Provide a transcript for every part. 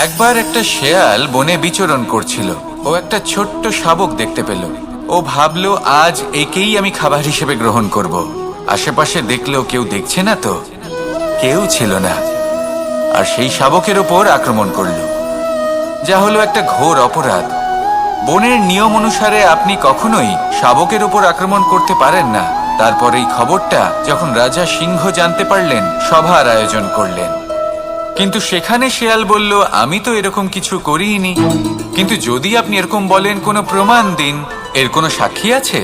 একবার একটা শেয়াল বনে বিচরণ করছিল। ও একটা ছোট্ট শাবক দেখতে পেল। ও ভাবলো, আজ একেই আমি খাবার হিসেবে গ্রহণ করব। আশেপাশে দেখলো কেউ দেখছে না, তো কেউ ছিল না, আর সেই শাবকের ওপর আক্রমণ করলো, যা হলো একটা ঘোর অপরাধ। বনের নিয়ম অনুসারে আপনি কখনোই শাবকের উপর আক্রমণ করতে পারেন না। তারপর এই খবরটা যখন রাজা সিংহ জানতে পারলেন, সভার আয়োজন করলেন। কিন্তু সেখানে শেয়াল বলল, আমি তো এরকম কিছু করিনি। কিন্তু যদি আপনি এরকম বলেন, কোনো প্রমাণ দিন, এর কোনো সাক্ষী আছে?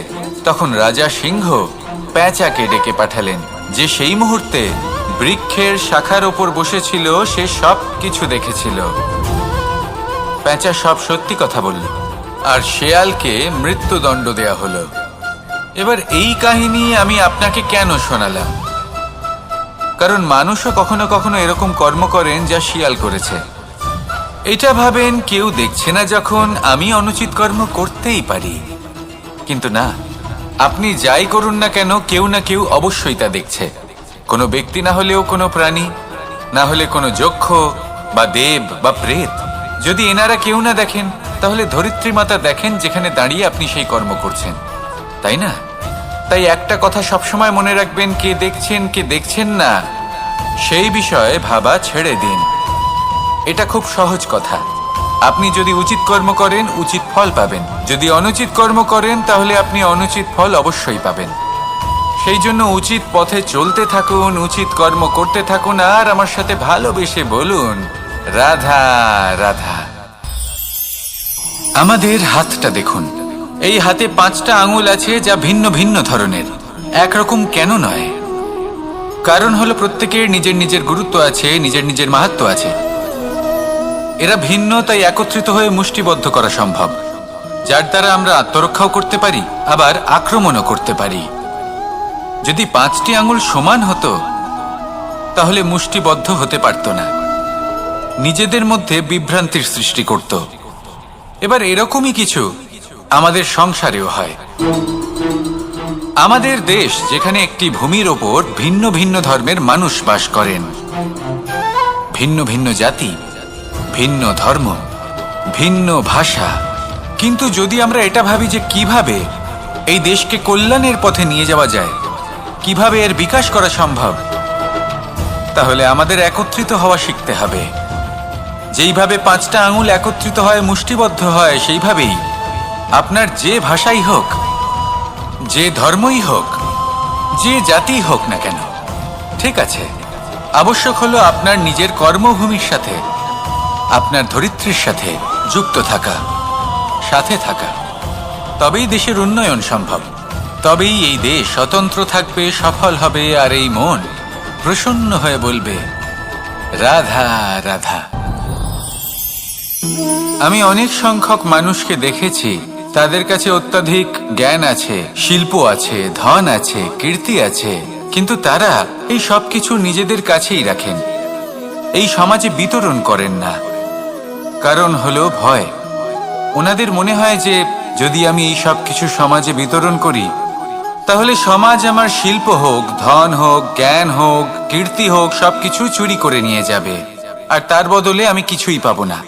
তখন রাজা সিংহ পেঁচাকে ডেকে পাঠালেন, যে সেই মুহূর্তে বৃক্ষের শাখার ওপর বসেছিল। সে সব কিছু দেখেছিল। পেঁচা সব সত্যি কথা বলল, আর শেয়ালকে মৃত্যুদণ্ড দেয়া হলো। এবার এই কাহিনী আমি আপনাকে কেন শোনালাম? কারণ মানুষও কখনো কখনো এরকম কর্ম করেন যা শিয়াল করেছে। এটা ভাবেন কেউ দেখছে না, যখন আমি অনুচিত কর্ম করতেই পারি। কিন্তু না, আপনি যাই করুন না কেন, কেউ না কেউ অবশ্যই তা দেখছে। কোনো ব্যক্তি না হলেও কোনো প্রাণী, না হলে কোনো যক্ষ বা দেব বা প্রেত। যদি এনারা কেউ না দেখেন, তাহলে ধরিত্রী মাতা দেখেন, যেখানে দাঁড়িয়ে আপনি সেই কর্ম করছেন, তাই না? তাই একটা কথা সবসময় মনে রাখবেন, কে দেখছেন কে দেখছেন না সেই বিষয়ে ভাবা ছেড়ে দিন। এটা খুব সহজ কথা। আপনি যদি উচিত কর্ম করেন, উচিত ফল পাবেন। যদি অনুচিত কর্ম করেন, তাহলে আপনি অনুচিত ফল অবশ্যই পাবেন। সেই জন্য উচিত পথে চলতে থাকুন, উচিত কর্ম করতে থাকুন, আর আমার সাথে ভালোবেসে বলুন, রাধা রাধা। আমাদের হাতটা দেখুন। এই হাতে 5টা আঙুল আছে, যা ভিন্ন ভিন্ন ধরনের। একরকম কেন নয়? কারণ হলো প্রত্যেকের নিজের নিজের গুরুত্ব আছে, নিজের নিজের মাহাত্ম্য আছে। এরা ভিন্ন, তাই একত্রিত হয়ে মুষ্টিবদ্ধ করা সম্ভব, যার দ্বারা আমরা আত্মরক্ষাও করতে পারি, আবার আক্রমণও করতে পারি। যদি 5টি আঙুল সমান হতো, তাহলে মুষ্টিবদ্ধ হতে পারত না, নিজেদের মধ্যে বিভ্রান্তির সৃষ্টি করত। এবার এরকমই কিছু আমাদের সংসারেও হয়। আমাদের দেশ, যেখানে একটি ভূমির ওপর ভিন্ন ভিন্ন ধর্মের মানুষ বাস করেন, ভিন্ন ভিন্ন জাতি, ভিন্ন ধর্ম, ভিন্ন ভাষা। কিন্তু যদি আমরা এটা ভাবি যে কিভাবে এই দেশকে কল্যাণের পথে নিয়ে যাওয়া যায়, কিভাবে এর বিকাশ করা সম্ভব, তাহলে আমাদের একত্রিত হওয়া শিখতে হবে। যেইভাবে 5টা আঙুল একত্রিত হয়, মুষ্টিবদ্ধ হয়, সেইভাবেই আপনার যে ভাষাই হোক, যে ধর্মই হোক, যে জাতি হোক না কেন, ঠিক আছে, আবশ্যক হলো আপনার নিজের কর্মভূমির সাথে, আপনার ধরিত্রীর সাথে যুক্ত থাকা, সাথে থাকা। তবেই দেশের উন্নয়ন সম্ভব। তবেই এই দেশ স্বতন্ত্র থাকবে, সফল হবে, আর এই মন প্রসন্ন হয়ে বলবে, রাধা রাধা। আমি অনেক সংখ্যক মানুষকে দেখেছি, তাদের কাছে অত্যাধিক জ্ঞান আছে, শিল্প আছে, ধন আছে, কীর্তি আছে, কিন্তু তারা এই সব কিছু নিজেদের কাছেই রাখেন, এই সমাজে বিতরণ করেন না। কারণ হলো ভয়। ওনাদের মনে হয় যে যদি আমি এই সব কিছু সমাজে বিতরণ করি, তাহলে সমাজ আমার শিল্প হোক, ধন হোক, জ্ঞান হোক, কীর্তি হোক, সবকিছু চুরি করে নিয়ে যাবে, আর তার বদলে আমি কিছুই পাবো না।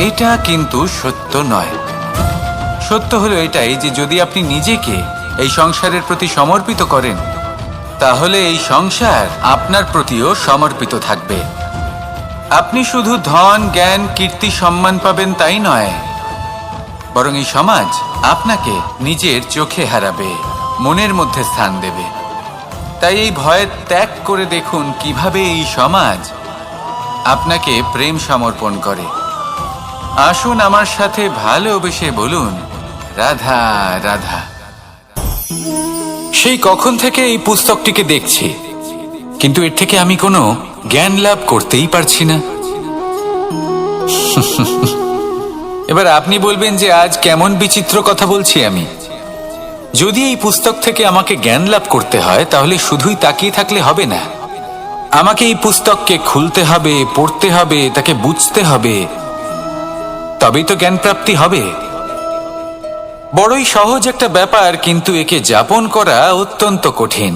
এটা কিন্তু সত্য নয়। সত্য হলো এটাই যে যদি আপনি নিজেকে এই সংসারের প্রতি সমর্পিত করেন, তাহলে এই সংসার আপনার প্রতিও সমর্পিত থাকবে। আপনি শুধু ধন, জ্ঞান, কীর্তি, সম্মান পাবেন তাই নয়, বরং এই সমাজ আপনাকে নিজের চোখে হারাবে, মনের মধ্যে স্থান দেবে। তাই এই ভয় ত্যাগ করে দেখুন কিভাবে এই সমাজ আপনাকে প্রেম সমর্পণ করে। আসুন আমার সাথে ভালোবেসে বলুন, রাধা রাধা। সেই কখন থেকে এই পুস্তকটিকে দেখছি, কিন্তু এর থেকে আমি কোনো জ্ঞান লাভ করতেই পারছি না। এবার আপনি বলবেন যে আজ কেমন বিচিত্র কথা বলছি আমি। যদি এই পুস্তক থেকে আমাকে জ্ঞান লাভ করতে হয়, তাহলে শুধুই তাকিয়ে থাকলে হবে না। আমাকে এই পুস্তককে খুলতে হবে, পড়তে হবে, তাকে বুঝতে হবে, তবেই তো জ্ঞান প্রাপ্তি হবে। বড়ই সহজ একটা ব্যাপার, কিন্তু একে যাপন করা অত্যন্ত কঠিন,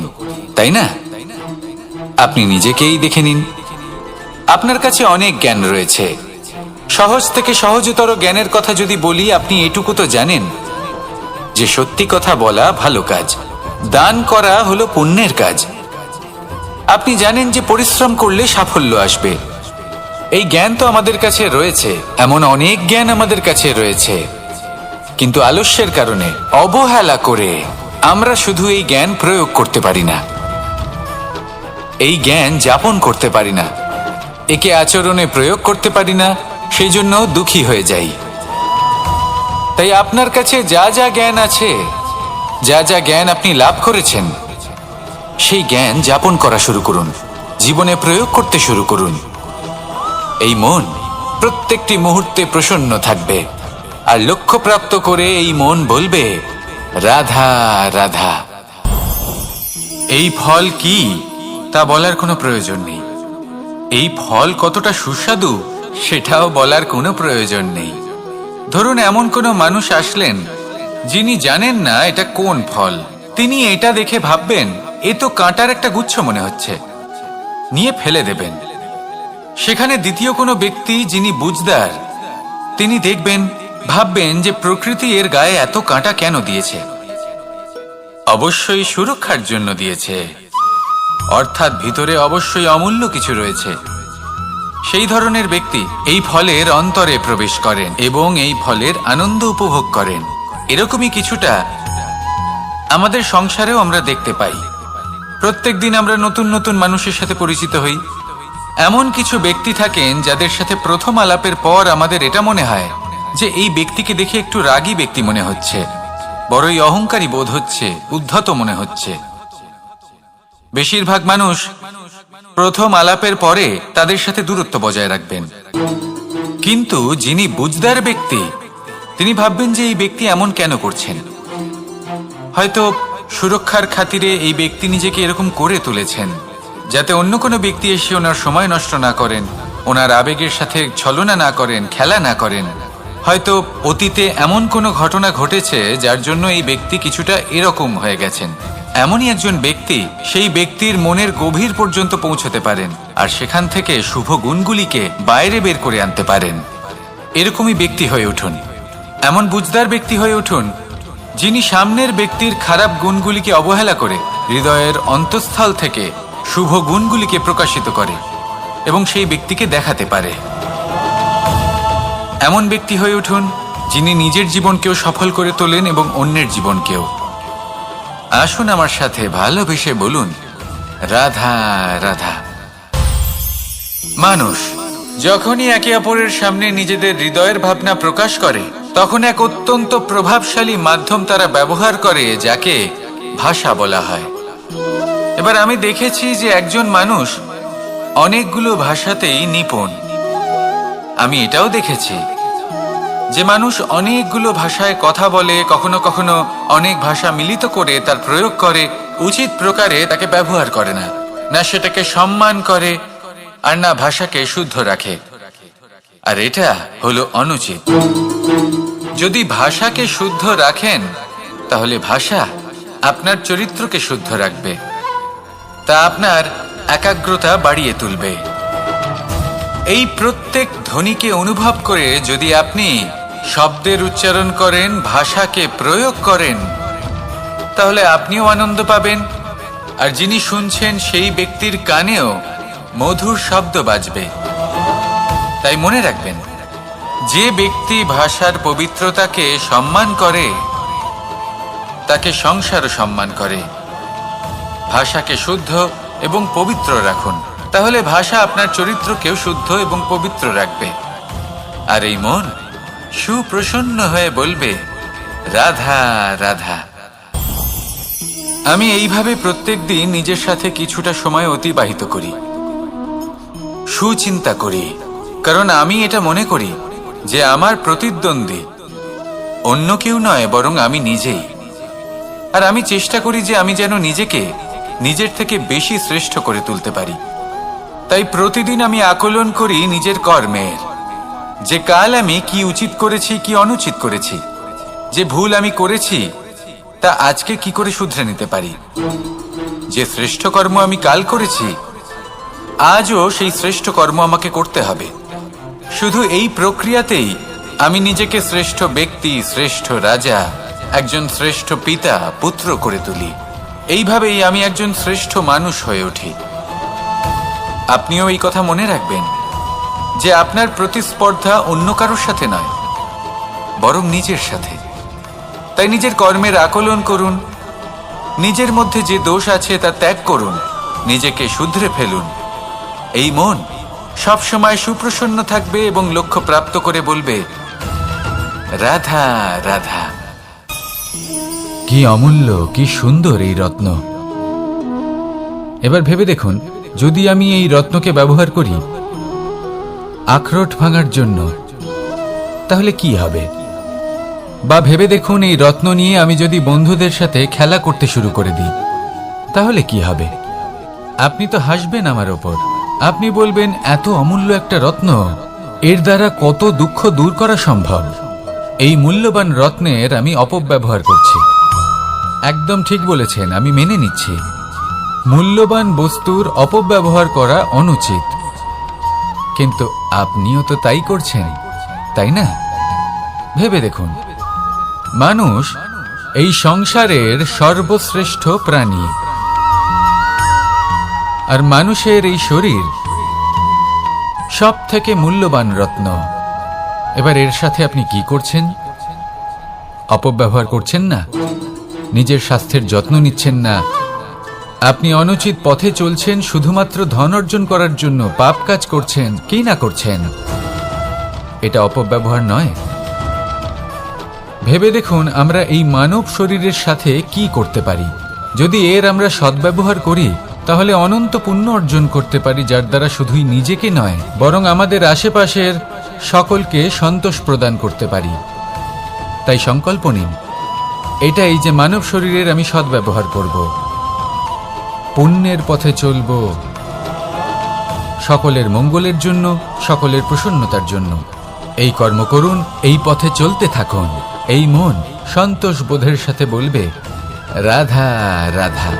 তাই না? আপনি নিজেকেই দেখে নিন। আপনার কাছে অনেক জ্ঞান রয়েছে। সহজ থেকে সহজতর জ্ঞানের কথা যদি বলি, আপনি এটুকু তো জানেন যে সত্যি কথা বলা ভালো কাজ, দান করা হলো পুণ্যের কাজ। আপনি জানেন যে পরিশ্রম করলে সাফল্য আসবে। এই জ্ঞান তো আমাদের কাছে রয়েছে, এমন অনেক জ্ঞান আমাদের কাছে রয়েছে, কিন্তু আলস্যের কারণে, অবহেলা করে আমরা শুধু এই জ্ঞান প্রয়োগ করতে পারি না, এই জ্ঞান যাপন করতে পারি না, একে আচরণে প্রয়োগ করতে পারি না, সেই জন্য দুঃখী হয়ে যাই। তাই আপনার কাছে যা যা জ্ঞান আছে, যা যা জ্ঞান আপনি লাভ করেছেন, সেই জ্ঞান যাপন করা শুরু করুন, জীবনে প্রয়োগ করতে শুরু করুন। এই মন প্রত্যেকটি মুহূর্তে প্রসন্ন থাকবে, আর লক্ষ্যপ্রাপ্ত করে এই মন বলবে, রাধা রাধা। এই ফল কি তা বলার কোনো প্রয়োজন নেই, এই ফল কতটা সুস্বাদু সেটাও বলার কোনো প্রয়োজন নেই। ধরুন এমন কোনো মানুষ আসলেন যিনি জানেন না এটা কোন ফল, তিনি এটা দেখে ভাববেন এ তো কাঁটার একটা গুচ্ছ মনে হচ্ছে, নিয়ে ফেলে দেবেন। সেখানে দ্বিতীয় কোনো ব্যক্তি যিনি বুঝদার, তিনি দেখবেন, ভাববেন যে প্রকৃতি এর গায়ে এত কাঁটা কেন দিয়েছে, অবশ্যই সুরক্ষার জন্য দিয়েছে, অর্থাৎ ভিতরে অবশ্যই অমূল্য কিছু রয়েছে। সেই ধরনের ব্যক্তি এই ফলের অন্তরে প্রবেশ করেন এবং এই ফলের আনন্দ উপভোগ করেন। এরকমই কিছুটা আমাদের সংসারেও আমরা দেখতে পাই। প্রত্যেকদিন আমরা নতুন নতুন মানুষের সাথে পরিচিত হই। এমন কিছু ব্যক্তি থাকেন যাদের সাথে প্রথম আলাপের পর আমাদের এটা মনে হয় যে এই ব্যক্তিকে দেখে একটু রাগী ব্যক্তি মনে হচ্ছে, বড়ই অহংকারী বোধ হচ্ছে, উদ্ধত মনে হচ্ছে। বেশিরভাগ মানুষ প্রথম আলাপের পরে তাদের সাথে দূরত্ব বজায় রাখবেন, কিন্তু যিনি বুঝদার ব্যক্তি তিনি ভাববেন যে এই ব্যক্তি এমন কেন করছেন। হয়তো সুরক্ষার খাতিরে এই ব্যক্তি নিজেকে এরকম করে তুলেছেন যাতে অন্য কোনো ব্যক্তি এসে ওনার সময় নষ্ট না করেন, ওনার আবেগের সাথে ছলনা না করেন, খেলা না করেন। হয়তো অতীতে এমন কোনো ঘটনা ঘটেছে যার জন্য এই ব্যক্তি কিছুটা এরকম হয়ে গেছেন। এমনই একজন ব্যক্তি সেই ব্যক্তির মনের গভীর পর্যন্ত পৌঁছতে পারেন আর সেখান থেকে শুভ গুণগুলিকে বাইরে বের করে আনতে পারেন। এরকমই ব্যক্তি হয়ে উঠুন, এমন বুঝদার ব্যক্তি হয়ে উঠুন যিনি সামনের ব্যক্তির খারাপ গুণগুলিকে অবহেলা করে হৃদয়ের অন্তঃস্থল থেকে শুভ গুণগুলিকে প্রকাশিত করে এবং সেই ব্যক্তিকে দেখাতে পারে। এমন ব্যক্তি হয়ে উঠুন যিনি নিজের জীবনকেও সফল করে তোলেন এবং অন্যের জীবনকেও। আসুন আমার সাথে ভালোবেসে বলুন, রাধা রাধা। মানুষ যখনই একে অপরের সামনে নিজেদের হৃদয়ের ভাবনা প্রকাশ করে তখন এক অত্যন্ত প্রভাবশালী মাধ্যম তারা ব্যবহার করে, যাকে ভাষা বলা হয়। এবার আমি দেখেছি যে একজন মানুষ অনেকগুলো ভাষাতেই নিপুণ। আমি এটাও দেখেছি যে মানুষ অনেকগুলো ভাষায় কথা বলে, কখনো কখনো অনেক ভাষা মিলিত করে তার প্রয়োগ করে, উচিত প্রকারে তাকে ব্যবহার করে না, না সেটাকে সম্মান করে আর না ভাষাকে শুদ্ধ রাখে। আর এটা হলো অনুচিত। যদি ভাষাকে শুদ্ধ রাখেন তাহলে ভাষা আপনার চরিত্রকে শুদ্ধ রাখবে, তা আপনার একাগ্রতা বাড়িয়ে তুলবে। এই প্রত্যেক ধ্বনিকে অনুভব করে যদি আপনি শব্দের উচ্চারণ করেন, ভাষাকে প্রয়োগ করেন, তাহলে আপনিও আনন্দ পাবেন আর যিনি শুনছেন সেই ব্যক্তির কানেও মধুর শব্দ বাজবে। তাই মনে রাখবেন, যে ব্যক্তি ভাষার পবিত্রতাকে সম্মান করে তাকে সংসারও সম্মান করে। ভাষাকে শুদ্ধ এবং পবিত্র রাখুন, তাহলে ভাষা আপনার চরিত্রকেও শুদ্ধ এবং পবিত্র রাখবে। আর এই মন সুপ্রসন্ন হয়ে বলবে, রাধা রাধা। আমি এইভাবে প্রত্যেক দিন নিজের সাথে কিছুটা সময় অতিবাহিত করি, সুচিন্তা করি, কারণ আমি এটা মনে করি যে আমার প্রতিদ্বন্দ্বী অন্য কেউ নয় বরং আমি নিজেই। আর আমি চেষ্টা করি যে আমি যেন নিজেকে নিজের থেকে বেশি শ্রেষ্ঠ করে তুলতে পারি। তাই প্রতিদিন আমি আকলন করি নিজের কর্মের, যে কাল আমি কি উচিত করেছি, কি অনুচিত করেছি, যে ভুল আমি করেছি তা আজকে কি করে শুধরে নিতে পারি, যে শ্রেষ্ঠ কর্ম আমি কাল করেছি আজও সেই শ্রেষ্ঠ কর্ম আমাকে করতে হবে। শুধু এই প্রক্রিয়াতেই আমি নিজেকে শ্রেষ্ঠ ব্যক্তি, শ্রেষ্ঠ রাজা, একজন শ্রেষ্ঠ পিতা, পুত্র করে তুলি। এইভাবেই আমি একজন শ্রেষ্ঠ মানুষ হয়ে উঠি। আপনিও এই কথা মনে রাখবেন যে আপনার প্রতিস্পর্ধা অন্য কারোর সাথে নয়, বরং নিজের সাথে। তাই নিজের কর্মের আকলন করুন, নিজের মধ্যে যে দোষ আছে তা ত্যাগ করুন, নিজেকে শুধরে ফেলুন। এই মন সবসময় সুপ্রসন্ন থাকবে এবং লক্ষ্য প্রাপ্ত করে বলবে, রাধা রাধা। কি অমূল্য, কি সুন্দর এই রত্ন। এবার ভেবে দেখুন, যদি আমি এই রত্নকে ব্যবহার করি আখরোট ভাঙার জন্য, তাহলে কি হবে? বা ভেবে দেখুন, এই রত্ন নিয়ে আমি যদি বন্ধুদের সাথে খেলা করতে শুরু করে দিই, তাহলে কি হবে? আপনি তো হাসবেন আমার ওপর। আপনি বলবেন, এত অমূল্য একটা রত্ন, এর দ্বারা কত দুঃখ দূর করা সম্ভব। এই মূল্যবান রত্নের আমি অপব্যবহার করছি। একদম ঠিক বলেছেন, আমি মেনে নিচ্ছি। মূল্যবান বস্তুর অপব্যবহার করা অনুচিত। কিন্তু আপনিও তো তাই করছেন, তাই না? ভেবে দেখুন, মানুষ এই সংসারের সর্বশ্রেষ্ঠ প্রাণী, আর মানুষের এই শরীর সব থেকে মূল্যবান রত্ন। এবার এর সাথে আপনি কি করছেন? অপব্যবহার করছেন না, নিজের স্বাস্থ্যের যত্ন নিচ্ছেন না, আপনি অনুচিত পথে চলছেন শুধুমাত্র ধন অর্জন করার জন্য, পাপ কাজ করছেন। কি না করছেন? এটা অপব্যবহার নয়? ভেবে দেখুন, আমরা এই মানব শরীরের সাথে কি করতে পারি। যদি এর আমরা সদ্ব্যবহার করি, তাহলে অনন্ত পুণ্য অর্জন করতে পারি, যার দ্বারা শুধুই নিজেকে নয়, বরং আমাদের আশেপাশের সকলকে সন্তোষ প্রদান করতে পারি। তাই সংকল্প নিন, এটাই যে মানব শরীরের আমি সদ্ব্যবহার করব, পুণ্যের পথে চলব, সকলের মঙ্গলের জন্য, সকলের প্রসন্নতার জন্য। এই কর্ম করুন, এই পথে চলতে থাকুন। এই মন সন্তোষ বোধের সাথে বলবে, রাধা রাধা।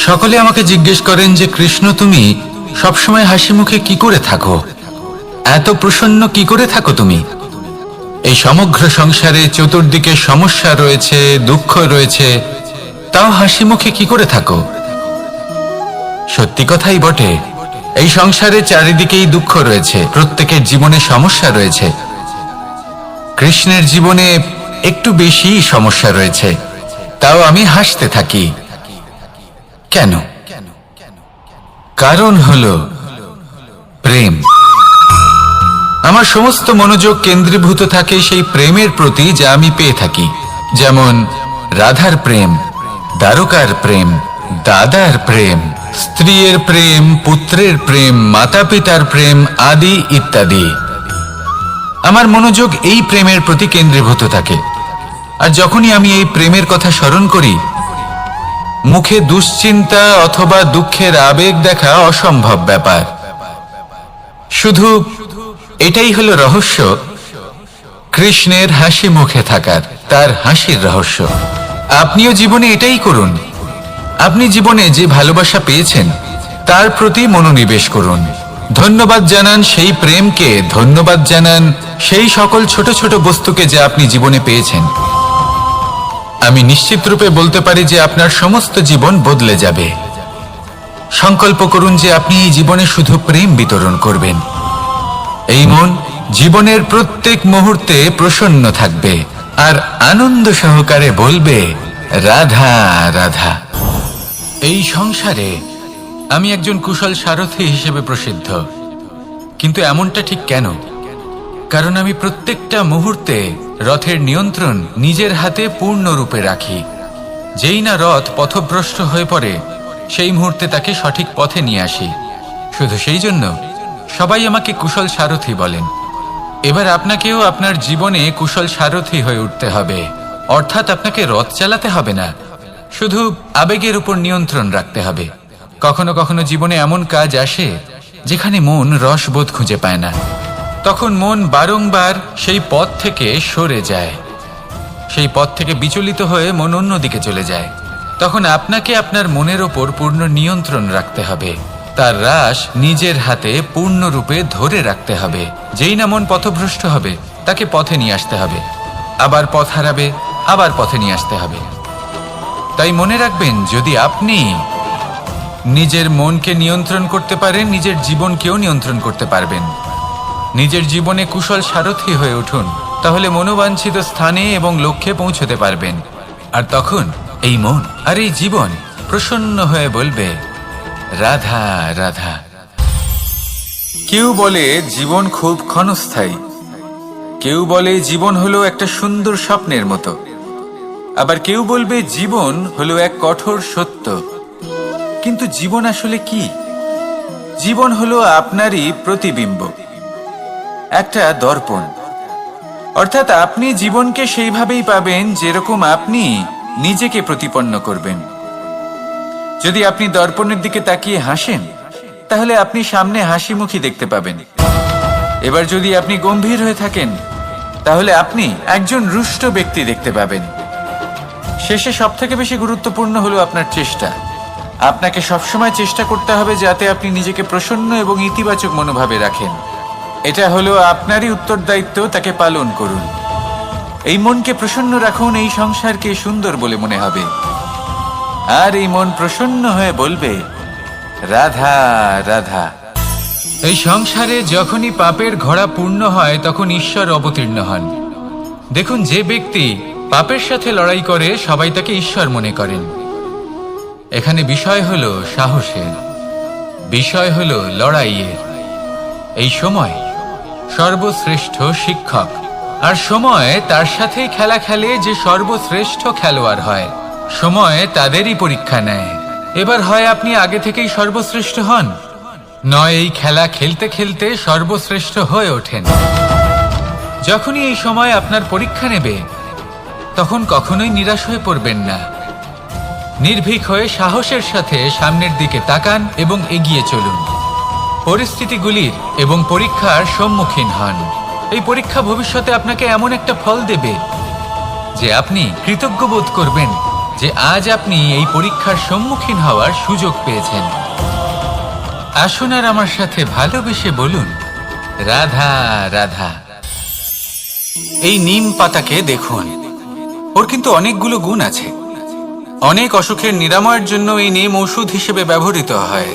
সকলে আমাকে জিজ্ঞেস করেন যে, কৃষ্ণ, তুমি সবসময় হাসি মুখে কি করে থাকো? এত প্রসন্ন কি করে থাকো তুমি? এই সমগ্র সংসারে চতুর্দিকে সমস্যা রয়েছে, দুঃখ রয়েছে, তাও হাসি মুখে কি করে থাকো? সত্যি কথাই বটে, এই সংসারে চারিদিকেই দুঃখ রয়েছে, প্রত্যেকের জীবনে সমস্যা রয়েছে। কৃষ্ণের জীবনে একটু বেশি সমস্যা রয়েছে, তাও আমি হাসতে থাকি। কেন? কারণ হলো প্রেম। আমার সমস্ত মনোযোগ কেন্দ্রীভূত থাকে সেই প্রেমের প্রতি যা আমি পেয়ে থাকি। যেমন রাধার প্রেম, দ্বারকার প্রেম, দাদার প্রেম, স্ত্রীর প্রেম, পুত্রের প্রেম, মাতা পিতার প্রেম আদি ইত্যাদি। আমার মনোযোগ এই প্রেমের প্রতি কেন্দ্রীভূত থাকে। আর যখনই আমি এই প্রেমের কথা স্মরণ করি, মুখে দুশ্চিন্তা অথবা দুঃখের আবেগ দেখা অসম্ভব ব্যাপার। শুধু এটাই হলো রহস্য কৃষ্ণের হাসি মুখে থাকার, তার হাসির রহস্য। আপনিও জীবনে এটাই করুন। আপনি জীবনে যে ভালোবাসা পেয়েছেন তার প্রতি মনোনিবেশ করুন। ধন্যবাদ জানান সেই প্রেমকে, ধন্যবাদ জানান সেই সকল ছোট ছোট বস্তুকে যা আপনি জীবনে পেয়েছেন। আমি নিশ্চিত রূপে বলতে পারি যে আপনার সমস্ত জীবন বদলে যাবে। সংকল্প করুন যে আপনি এই জীবনে শুধু প্রেম বিতরণ করবেন। এই মন জীবনের প্রত্যেক মুহূর্তে প্রসন্ন থাকবে আর আনন্দ সহকারে বলবে, রাধা রাধা। এই সংসারে আমি একজন কুশল সারথি হিসেবে প্রসিদ্ধ। কিন্তু এমনটা ঠিক কেন? কারণ আমি প্রত্যেকটা মুহূর্তে রথের নিয়ন্ত্রণ নিজের হাতে পূর্ণরূপে রাখি। যেই না রথ পথভ্রষ্ট হয়ে পড়ে, সেই মুহূর্তে তাকে সঠিক পথে নিয়ে আসি। শুধু সেই জন্য সবাই আমাকে কুশল সারথি বলেন। এবার আপনাকেও আপনার জীবনে কুশল সারথি হয়ে উঠতে হবে। অর্থাৎ আপনাকে রথ চালাতে হবে না, শুধু আবেগের উপর নিয়ন্ত্রণ রাখতে হবে। কখনো কখনো জীবনে এমন কাজ আসে যেখানে মন রসবোধ খুঁজে পায় না। তখন মন বারংবার সেই পথ থেকে সরে যায়, সেই পথ থেকে বিচলিত হয়ে মন অন্যদিকে চলে যায়। তখন আপনাকে আপনার মনের ওপর পূর্ণ নিয়ন্ত্রণ রাখতে হবে। তার রাশ নিজের হাতে পূর্ণরূপে ধরে রাখতে হবে। যেই না মন পথভ্রষ্ট হবে তাকে পথে নিয়ে আসতে হবে, আবার পথ হারাবে, আবার পথে নিয়ে আসতে হবে। তাই মনে রাখবেন, যদি আপনি নিজের মনকে নিয়ন্ত্রণ করতে পারেন, নিজের জীবনকেও নিয়ন্ত্রণ করতে পারবেন। নিজের জীবনে কুশল সারথি হয়ে উঠুন, তাহলে মনোবাঞ্ছিত স্থানে এবং লক্ষ্যে পৌঁছতে পারবেন। আর তখন এই মন আর এই জীবন প্রসন্ন হয়ে বলবে, রাধা রাধা। কেউ বলে জীবন খুব ক্ষণস্থায়ী, কেউ বলে জীবন হলো একটা সুন্দর স্বপ্নের মতো, আবার কেউ বলবে জীবন হলো এক কঠোর সত্য। কিন্তু জীবন আসলে কি? জীবন হলো আপনারই প্রতিবিম্ব, একটা দর্পণ। অর্থাৎ আপনি জীবনকে সেইভাবেই পাবেন যেরকম আপনি নিজেকে প্রতিপন্ন করবেন। যদি আপনি দর্পণের দিকে তাকিয়ে হাসেন, তাহলে আপনি সামনে হাসি মুখী দেখতে পাবেন। এবার যদি আপনি গম্ভীর হয়ে থাকেন, তাহলে আপনি একজন রুষ্ট ব্যক্তি দেখতে পাবেন। শেষে সবথেকে বেশি গুরুত্বপূর্ণ হলো আপনার চেষ্টা। আপনাকে সবসময় চেষ্টা করতে হবে যাতে আপনি নিজেকে প্রসন্ন এবং ইতিবাচক মনোভাবে রাখেন। এটা হলো আপনারই উত্তরদায়িত্ব, তাকে পালন করুন। এই মনকে প্রসন্ন রাখুন, এই সংসারকে সুন্দর বলে মনে হবে। আর এই মন প্রসন্ন হয়ে বলবে, রাধা রাধা। এই সংসারে যখনই পাপের ঘোড়া পূর্ণ হয়, তখন ঈশ্বর অবতীর্ণ হন। দেখুন, যে ব্যক্তি পাপের সাথে লড়াই করে সবাই তাকে ঈশ্বর মনে করেন। এখানে বিষয় হলো সাহসের, বিষয় হলো লড়াইয়ের। এই সময় সর্বশ্রেষ্ঠ শিক্ষক, আর সময় তার সাথে খেলা খেলে যে সর্বশ্রেষ্ঠ খেলোয়াড় হয়। সময় তাদেরই পরীক্ষা নেয়। এবার হয় আপনি আগে থেকেই সর্বশ্রেষ্ঠ হন, নয় এই খেলা খেলতে খেলতে সর্বশ্রেষ্ঠ হয়ে ওঠেন। যখনই এই সময় আপনার পরীক্ষা নেবে, তখন কখনোই নিরাশ হয়ে পড়বেন না। নির্ভীক হয়ে সাহসের সাথে সামনের দিকে তাকান এবং এগিয়ে চলুন। পরিস্থিতিগুলির এবং পরীক্ষার সম্মুখীন হন। এই পরীক্ষা ভবিষ্যতে আপনাকে এমন একটা ফল দেবে যে আপনি কৃতজ্ঞ বোধ করবেন যে আজ আপনি এই পরীক্ষার সম্মুখীন হওয়ার সুযোগ পেয়েছেন। আসুন আর আমার সাথে ভালোবেসে বলুন, রাধা রাধা। এই নিম পাতাকে দেখুন, ওর কিন্তু অনেকগুলো গুণ আছে। অনেক অসুখের নিরাময়ের জন্য এই নিম ওষুধ হিসেবে ব্যবহৃত হয়।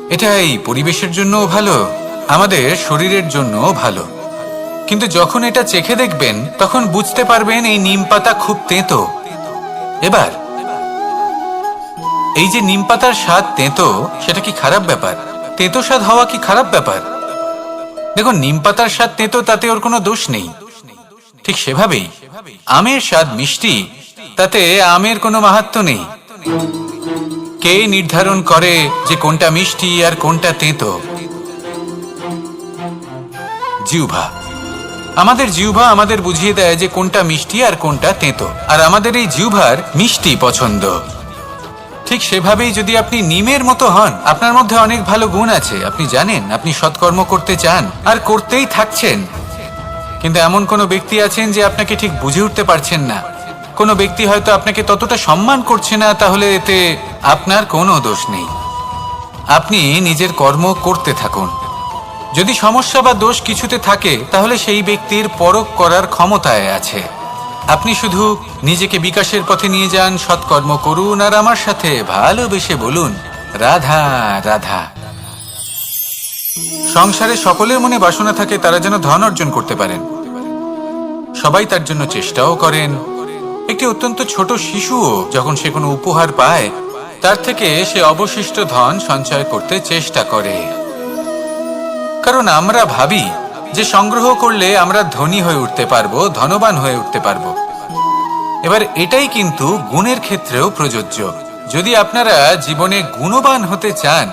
এটা এই পরিবেশের জন্যও ভালো, আমাদের শরীরের জন্যও ভালো। কিন্তু যখন এটা চেখে দেখবেন, তখন বুঝতে পারবেন এই নিম পাতা খুব তেঁতো। এবার এই যে নিম পাতার স্বাদ তেঁতো, সেটা কি খারাপ ব্যাপার? তেঁতো স্বাদ হওয়া কি খারাপ ব্যাপার? দেখুন, নিম পাতার স্বাদ তেঁতো, তাতে ওর কোনো দোষ নেই। ঠিক সেভাবেই আমের স্বাদ মিষ্টি, তাতে আমের কোনো মাহাত্ম্য নেই। কে নির্ধারণ করে যে কোনটা মিষ্টি আর কোনটা তেঁতো? জিহ্বা। আমাদের জিহ্বা আমাদের বুঝিয়ে দেয় যে কোনটা মিষ্টি আর কোনটা তেঁতো, আর আমাদের এই জিহ্বার মিষ্টি পছন্দ। ঠিক সেভাবেই যদি আপনি নিমের মতো হন, আপনার মধ্যে অনেক ভালো গুণ আছে, আপনি জানেন, আপনি সৎকর্ম করতে চান আর করতেই থাকছেন। কিন্তু এমন কোনো ব্যক্তি আছেন যে আপনাকে ঠিক বুঝে উঠতে পারছেন না। কোনো ব্যক্তি হয়তো আপনাকে ততটা সম্মান করছে না, তাহলে এতে আপনার কোনো দোষ নেই। আপনি নিজের কর্ম করতে থাকুন। যদি সমস্যা বা দোষ কিছুতে থাকে, তাহলে সেই ব্যক্তির পরখ করার ক্ষমতায় আছে। আপনি শুধু নিজেকে বিকাশের পথে নিয়ে যান, সৎকর্ম করুন, আর আমার সাথে ভালোবেসে বলুন, রাধা রাধা। সংসারে সকলের মনে বাসনা থাকে তারা যেন ধন অর্জন করতে পারেন। সবাই তার জন্য চেষ্টাও করেন। একটি অত্যন্ত ছোট শিশুও যখন সে কোনো উপহার পায়, তার থেকে সে অবশিষ্ট ধন সঞ্চয় করতে চেষ্টা করে। কারণ আমরা ভাবি যে সংগ্রহ করলে আমরা ধনী হয়ে উঠতে পারবো, ধনবান হয়ে উঠতে পারবো। এবার এটাই কিন্তু গুণের ক্ষেত্রেও প্রযোজ্য। যদি আপনারা জীবনে গুণবান হতে চান,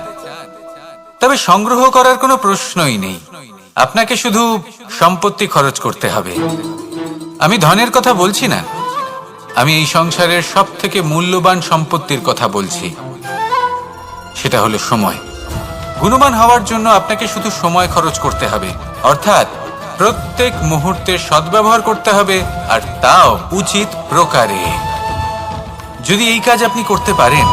তবে সংগ্রহ করার কোনো প্রশ্নই নেই। আপনাকে শুধু সম্পত্তি খরচ করতে হবে। আমি ধনের কথা বলছি না, আমি এই সংসারের সব থেকে মূল্যবান সম্পত্তির কথা বলছি, সেটা হলো সময়। গুণবান হওয়ার জন্য আপনাকে শুধু সময় খরচ করতে হবে, অর্থাৎ প্রত্যেক মুহূর্তের সদ্ব্যবহার করতে হবে, আর তাও উচিত প্রকারে। যদি এই কাজ আপনি করতে পারেন,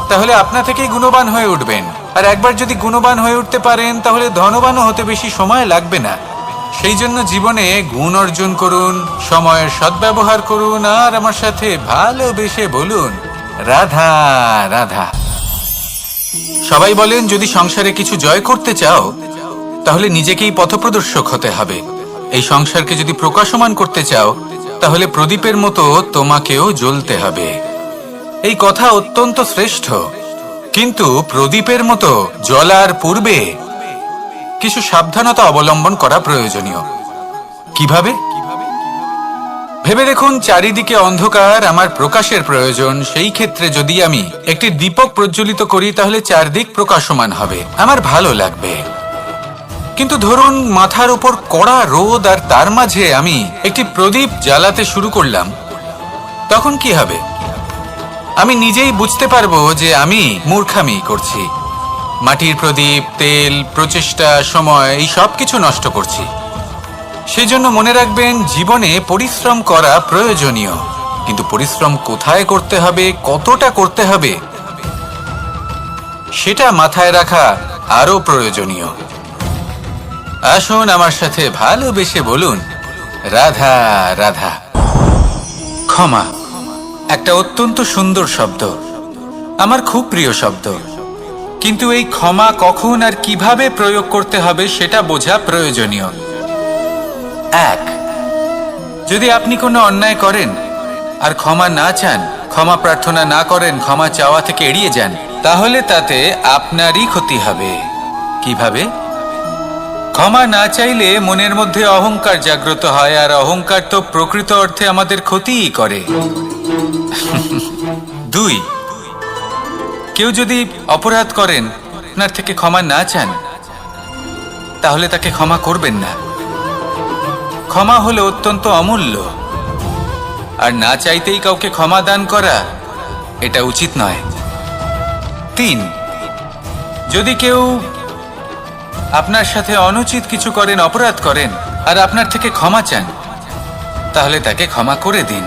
তাহলে আপনা থেকেই গুণবান হয়ে উঠবেন। আর একবার যদি গুণবান হয়ে উঠতে পারেন তাহলে ধনবানও হতে বেশি সময় লাগবে না। সেই জন্য জীবনে গুণ অর্জন করুন, সময়ের সদ্ব্যবহার করুন, আর আমার সাথে ভালোবেসে বলুন রাধা রাধা। সবাই বলেন যদি সংসারে কিছু জয় করতে চাও তাহলে নিজেকেই পথপ্রদর্শক হতে হবে। এই সংসারকে যদি প্রকাশমান করতে চাও তাহলে প্রদীপের মতো তোমাকেও জ্বলতে হবে। এই কথা অত্যন্ত শ্রেষ্ঠ, কিন্তু প্রদীপের মতো জ্বলার পূর্বে কিছু সাবধানতা অবলম্বন করা প্রয়োজনীয়। কিভাবে? ভেবে দেখুন, চারিদিকে অন্ধকার, আমার প্রকাশের প্রয়োজন। সেই ক্ষেত্রে যদি আমি একটি দীপক প্রজ্বলিত করি তাহলে চারদিক প্রকাশমান হবে, আমার ভালো লাগবে। কিন্তু ধরুন মাথার উপর কড়া রোদ আর তার মাঝে আমি একটি প্রদীপ জ্বালাতে শুরু করলাম, তখন কি হবে? আমি নিজেই বুঝতে পারবো যে আমি মূর্খামি করছি। মাটির প্রদীপ, তেল, প্রচেষ্টা, সময়, এই সব কিছু নষ্ট করছি। সেই জন্য মনে রাখবেন, জীবনে পরিশ্রম করা প্রয়োজনীয়, কিন্তু পরিশ্রম কোথায় করতে হবে, কতটা করতে হবে, সেটা মাথায় রাখা আরো প্রয়োজনীয়। আসুন আমার সাথে ভালোবেসে বলুন রাধা রাধা। ক্ষমা একটা অত্যন্ত সুন্দর শব্দ, আমার খুব প্রিয় শব্দ, কিন্তু এই ক্ষমা কখন আর কিভাবে প্রয়োগ করতে হবে সেটা বোঝা প্রয়োজনীয়। এক, যদি আপনি কোনো অন্যায় করেন আর ক্ষমা না চান, ক্ষমা প্রার্থনা না করেন, ক্ষমা চাওয়া থেকে এড়িয়ে যান, তাহলে তাতে আপনারই ক্ষতি হবে। কিভাবে? ক্ষমা না চাইলে মনের মধ্যে অহংকার জাগ্রত হয়, আর অহংকার তো প্রকৃত অর্থে আমাদের ক্ষতিই করে। দুই, কেউ যদি অপরাধ করেন, আপনার থেকে ক্ষমা না চান, তাহলে তাকে ক্ষমা করবেন না। ক্ষমা হলো অত্যন্ত অমূল্য, আর না চাইতেই কাউকে ক্ষমা দান করা এটা উচিত নয়। তিন, যদি কেউ আপনার সাথে অনুচিত কিছু করেন, অপরাধ করেন, আর আপনার থেকে ক্ষমা চান, তাহলে তাকে ক্ষমা করে দিন।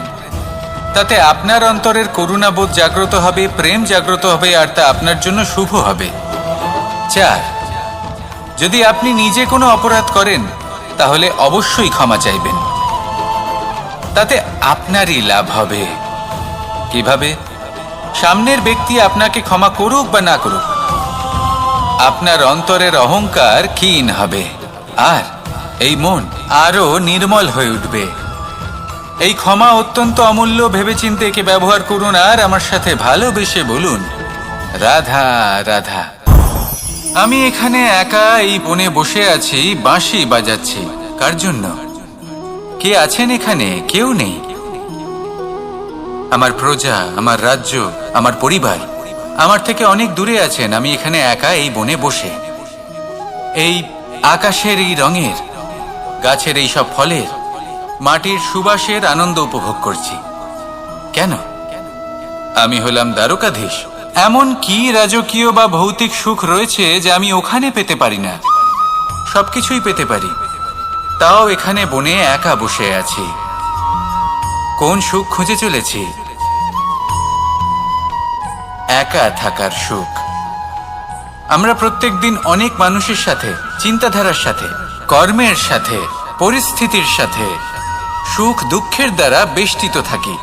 তাতে আপনার অন্তরের করুণাবোধ জাগ্রত হবে, প্রেম জাগ্রত হবে, আর তা আপনার জন্য শুভ হবে। চার, যদি আপনি নিজে কোনো অপরাধ করেন তাহলে অবশ্যই ক্ষমা চাইবেন, তাতে আপনারই লাভ হবে। কিভাবে? সামনের ব্যক্তি আপনাকে ক্ষমা করুক বা না করুক, আপনার অন্তরের অহংকার ক্ষীণ হবে, আর এই মন আরো নির্মল হয়ে উঠবে। এই ক্ষমা অত্যন্ত অমূল্য, ভেবেচিন্তে একে ব্যবহার করুন, আর আমার সাথে ভালোবেসে বলুন রাধা রাধা। আমি এখানে একা এই বনে বসে আছি, বাঁশি বাজাচ্ছি। কার জন্য? কে আছেন এখানে? কেউ নেই। আমার প্রজা, আমার রাজ্য, আমার পরিবার আমার থেকে অনেক দূরে আছেন। আমি এখানে একা এই বনে বসে এই আকাশের এই রঙের, গাছের এই সব ফলের, মাটির সুবাসের আনন্দ উপভোগ করছি। কেন? আমি হলাম দ্বারকাধীশ। এমন কি রাজকীয় বা ভৌতিক সুখ রয়েছে যে আমি ওখানে পেতে পারি না? সবকিছুই পেতে পারি, তাও এখানে বনে একা বসে আছি। কোন সুখ খুঁজে চলেছি? একা থাকার সুখ। আমরা প্রত্যেক দিন অনেক মানুষের সাথে, চিন্তাধারার সাথে, কর্মের সাথে, পরিস্থিতির সাথে, সুখ দুঃখের দ্বারা বেষ্টিত থাকি।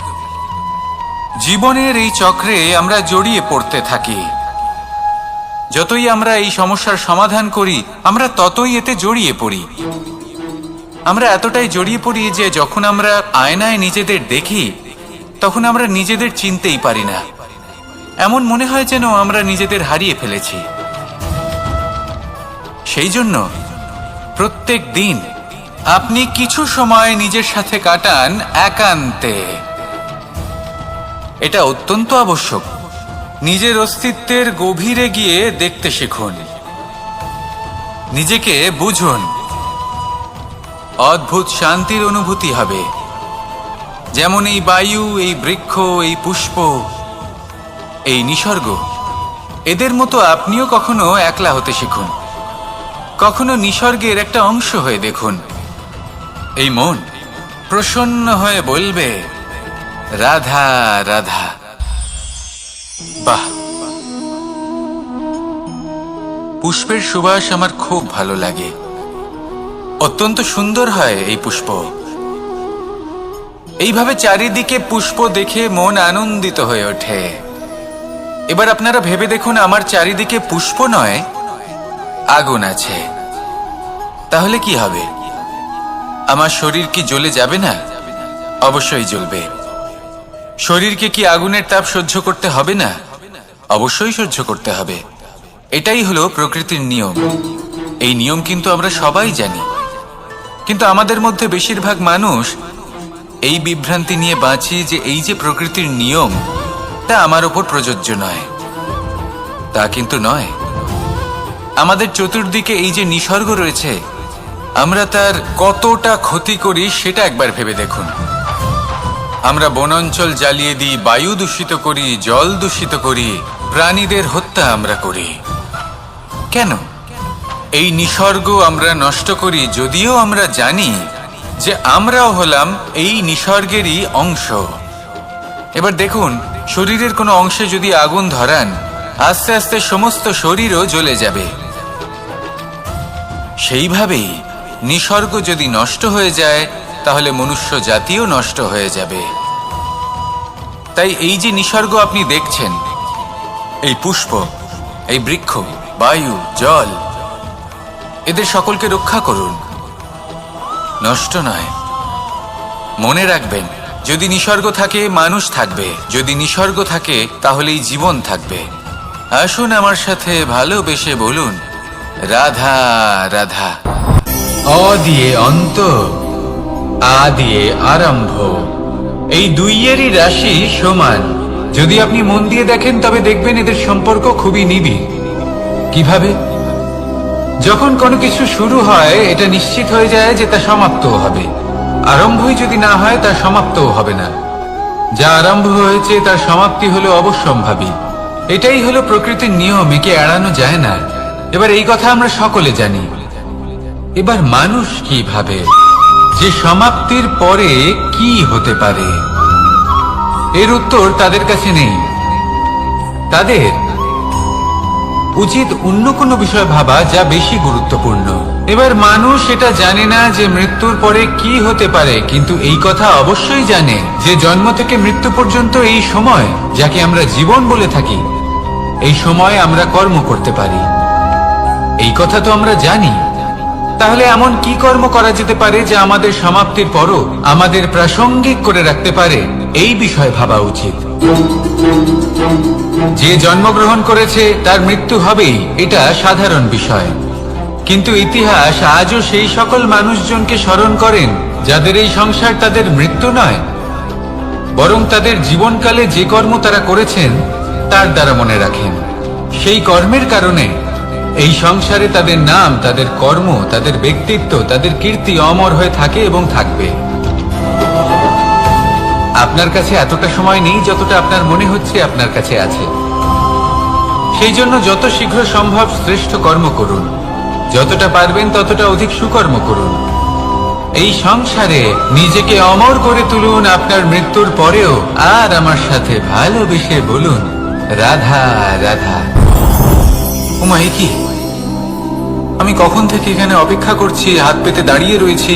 জীবনের এই চক্রে আমরা জড়িয়ে পড়তে থাকি। যতই আমরা এই সমস্যার সমাধান করি, আমরা ততই এতে জড়িয়ে পড়ি। আমরা এতটাই জড়িয়ে পড়ি যে যখন আমরা আয়নায় নিজেদের দেখি তখন আমরা নিজেদের চিনতেই পারি না। এমন মনে হয় যেন আমরা নিজেদের হারিয়ে ফেলেছি। সেই জন্য প্রত্যেক দিন আপনি কিছু সময় নিজের সাথে কাটান একান্তে। এটা অত্যন্ত আবশ্যক। নিজের অস্তিত্বের গভীরে গিয়ে দেখতে শিখুন, নিজেকে বুঝুন। অদ্ভুত শান্তির অনুভূতি হবে। যেমন এই বায়ু, এই বৃক্ষ, এই পুষ্প, এই নিসর্গ, এদের মতো আপনিও কখনো একলা হতে শিখুন। কখনো নিসর্গের একটা অংশ হয়ে দেখুন। এই মন প্রসন্ন হয়ে বলবে রাধা রাধা। বাহ, পুষ্পের সুবাস আমার খুব ভালো লাগে। অত্যন্ত সুন্দর হয় এই পুষ্প। এইভাবে চারিদিকে পুষ্প দেখে মন আনন্দিত হয়ে ওঠে। এবার আপনারা ভেবে দেখুন, আমার চারিদিকে পুষ্প নয়, আগুন আছে। তাহলে কি হবে? আমার শরীর কি জ্বলে যাবে না? অবশ্যই জ্বলবে। শরীরকে কি আগুনের তাপ সহ্য করতে হবে না? অবশ্যই সহ্য করতে হবে। এটাই হলো প্রকৃতির নিয়ম। এই নিয়ম কিন্তু আমরা সবাই জানি, কিন্তু আমাদের মধ্যে বেশিরভাগ মানুষ এই বিভ্রান্তি নিয়ে বাঁচি যে এই যে প্রকৃতির নিয়ম, তা আমার ওপর প্রযোজ্য নয়। তা কিন্তু নয়। আমাদের চতুর্দিকে এই যে নিসর্গ রয়েছে, আমরা তার কতটা ক্ষতি করি সেটা একবার ভেবে দেখুন। আমরা বনাঞ্চল জ্বালিয়ে দিই, বায়ু দূষিত করি, জল দূষিত করি, প্রাণীদের হত্যা আমরা করি। কেন? এই নিসর্গ আমরা নষ্ট করি, যদিও আমরা জানি যে আমরাও হলাম এই নিসর্গেরই অংশ। এবার দেখুন, শরীরের কোনো অংশে যদি আগুন ধরান, আস্তে আস্তে সমস্ত শরীরও জ্বলে যাবে। সেইভাবেই নিসর্গ যদি নষ্ট হয়ে যায়, তাহলে মনুষ্য জাতিও নষ্ট হয়ে যাবে। তাই এই যে নিসর্গ আপনি দেখছেন, এই পুষ্প, এই বৃক্ষ, বায়ু, জল, এদের সকলকে রক্ষা করুন, নষ্ট নয়। মনে রাখবেন, যদি নিসর্গ থাকে মানুষ থাকবে, যদি নিসর্গ থাকে তাহলেই জীবন থাকবে। আসুন আমার সাথে ভালোবেসে বলুন, রাধা রাধা। অ দিয়ে অন্ত, আ দিয়ে আরম্ভ, এই দুইয়েরই রাশি সমান। যদি আপনি মন দিয়ে দেখেন তবে দেখবেন এদের সম্পর্ক খুবই নিবিড়। কিভাবে? যখন কোনো কিছু শুরু হয়, এটা নিশ্চিত হয়ে যায় যে তা সমাপ্তও হবে। আরম্ভই যদি না হয়, তার সমাপ্তও হবে না। যা আরম্ভ হয়েছে তার সমাপ্তি হলো অবশ্যম্ভাবী। এটাই হলো প্রকৃতির নিয়ম, একে এড়ানো যায় না। এবার এই কথা আমরা সকলে জানি। এবার মানুষ কি ভাবে যে সমাপ্তির পরে কি হতে পারে, এর উত্তর তাদের কাছে নেই। তাদের উচিত অন্য কোনো বিষয় ভাবা যা বেশি গুরুত্বপূর্ণ। এবার মানুষ এটা জানে না যে মৃত্যুর পরে কি হতে পারে, কিন্তু এই কথা অবশ্যই জানে যে জন্ম থেকে মৃত্যু পর্যন্ত এই সময়, যাকে আমরা জীবন বলে থাকি, এই সময় আমরা কর্ম করতে পারি। এই কথা তো আমরা জানি। তাহলে এমন কি কর্ম করা যেতে পারে যা আমাদের সমাপ্তির পরও আমাদের প্রাসঙ্গিক করে রাখতে পারে, এই বিষয়ে ভাবা উচিত। যে জন্মগ্রহণ করেছে তার মৃত্যু হবেই, এটা সাধারণ বিষয়। কিন্তু ইতিহাস আজও সেই সকল মানুষজনকে স্মরণ করেন যাদের এই সংসার তাদের মৃত্যু নয়, বরং তাদের জীবনকালে যে কর্ম তারা করেছেন তার দ্বারা মনে রাখেন। সেই কর্মের কারণে এই সংসারে তাদের নাম, তাদের কর্ম, তাদের ব্যক্তিত্ব, তাদের কীর্তি অমর হয়ে থাকে এবং থাকবে। আপনার কাছে এতটা সময় নেই যতটা আপনার মনে হচ্ছে আপনার কাছে আছে। সেই জন্য যত শীঘ্র সম্ভব শ্রেষ্ঠ কর্ম করুন, যতটা পারবেন ততটা অধিক সুকর্ম করুন। এই সংসারে নিজেকে অমর করে তুলুন আপনার মৃত্যুর পরেও। আর আমার সাথে ভালোবেসে বলুন, রাধা রাধা। উমাই কি, আমি কখন থেকে এখানে অপেক্ষা করছি, হাত পেতে দাঁড়িয়ে রয়েছি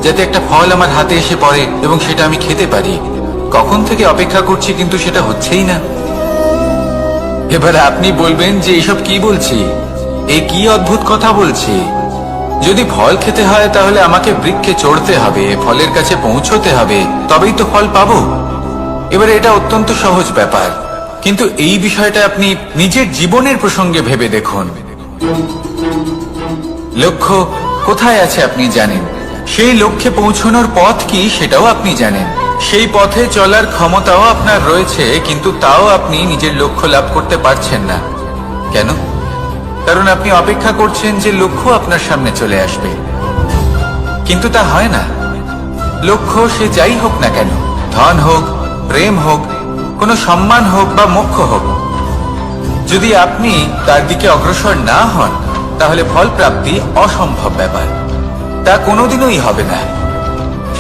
যাতে একটা ফল আমার হাতে এসে পড়ে এবং সেটা আমি খেতে পারি। কখন থেকে অপেক্ষা করছি, কিন্তু সেটা হচ্ছেই না। এবার আপনি বলবেন যে এসব কি বলছি, এ কি অদ্ভুত কথা বলছি। যদি ফল খেতে হয় তাহলে আমাকে বৃক্ষে চড়তে হবে, ফলের কাছে পৌঁছতে হবে, তবেই তো ফল পাবো। এবারে এটা অত্যন্ত সহজ ব্যাপার, কিন্তু এই বিষয়টা আপনি নিজের জীবনের প্রসঙ্গে ভেবে দেখুন। লক্ষ্য কোথায় আছে আপনি জানেন, সেই লক্ষ্যে পৌঁছানোর পথ কি সেটাও আপনি জানেন, সেই পথে চলার ক্ষমতাও আপনার রয়েছে, কিন্তু তাও আপনি নিজের লক্ষ্য লাভ করতে পারছেন না। কেন? কারণ আপনি অপেক্ষা করছেন যে লক্ষ্য আপনার সামনে চলে আসবে, কিন্তু তা হয় না। লক্ষ্য সে যাই হোক না কেন, ধন হোক, প্রেম হোক, কোনো সম্মান হোক বা মোক্ষ হোক, যদি আপনি তার দিকে অগ্রসর না হন তাহলে ফল প্রাপ্তি অসম্ভব ব্যাপার, তা কোনোদিনই হবে না।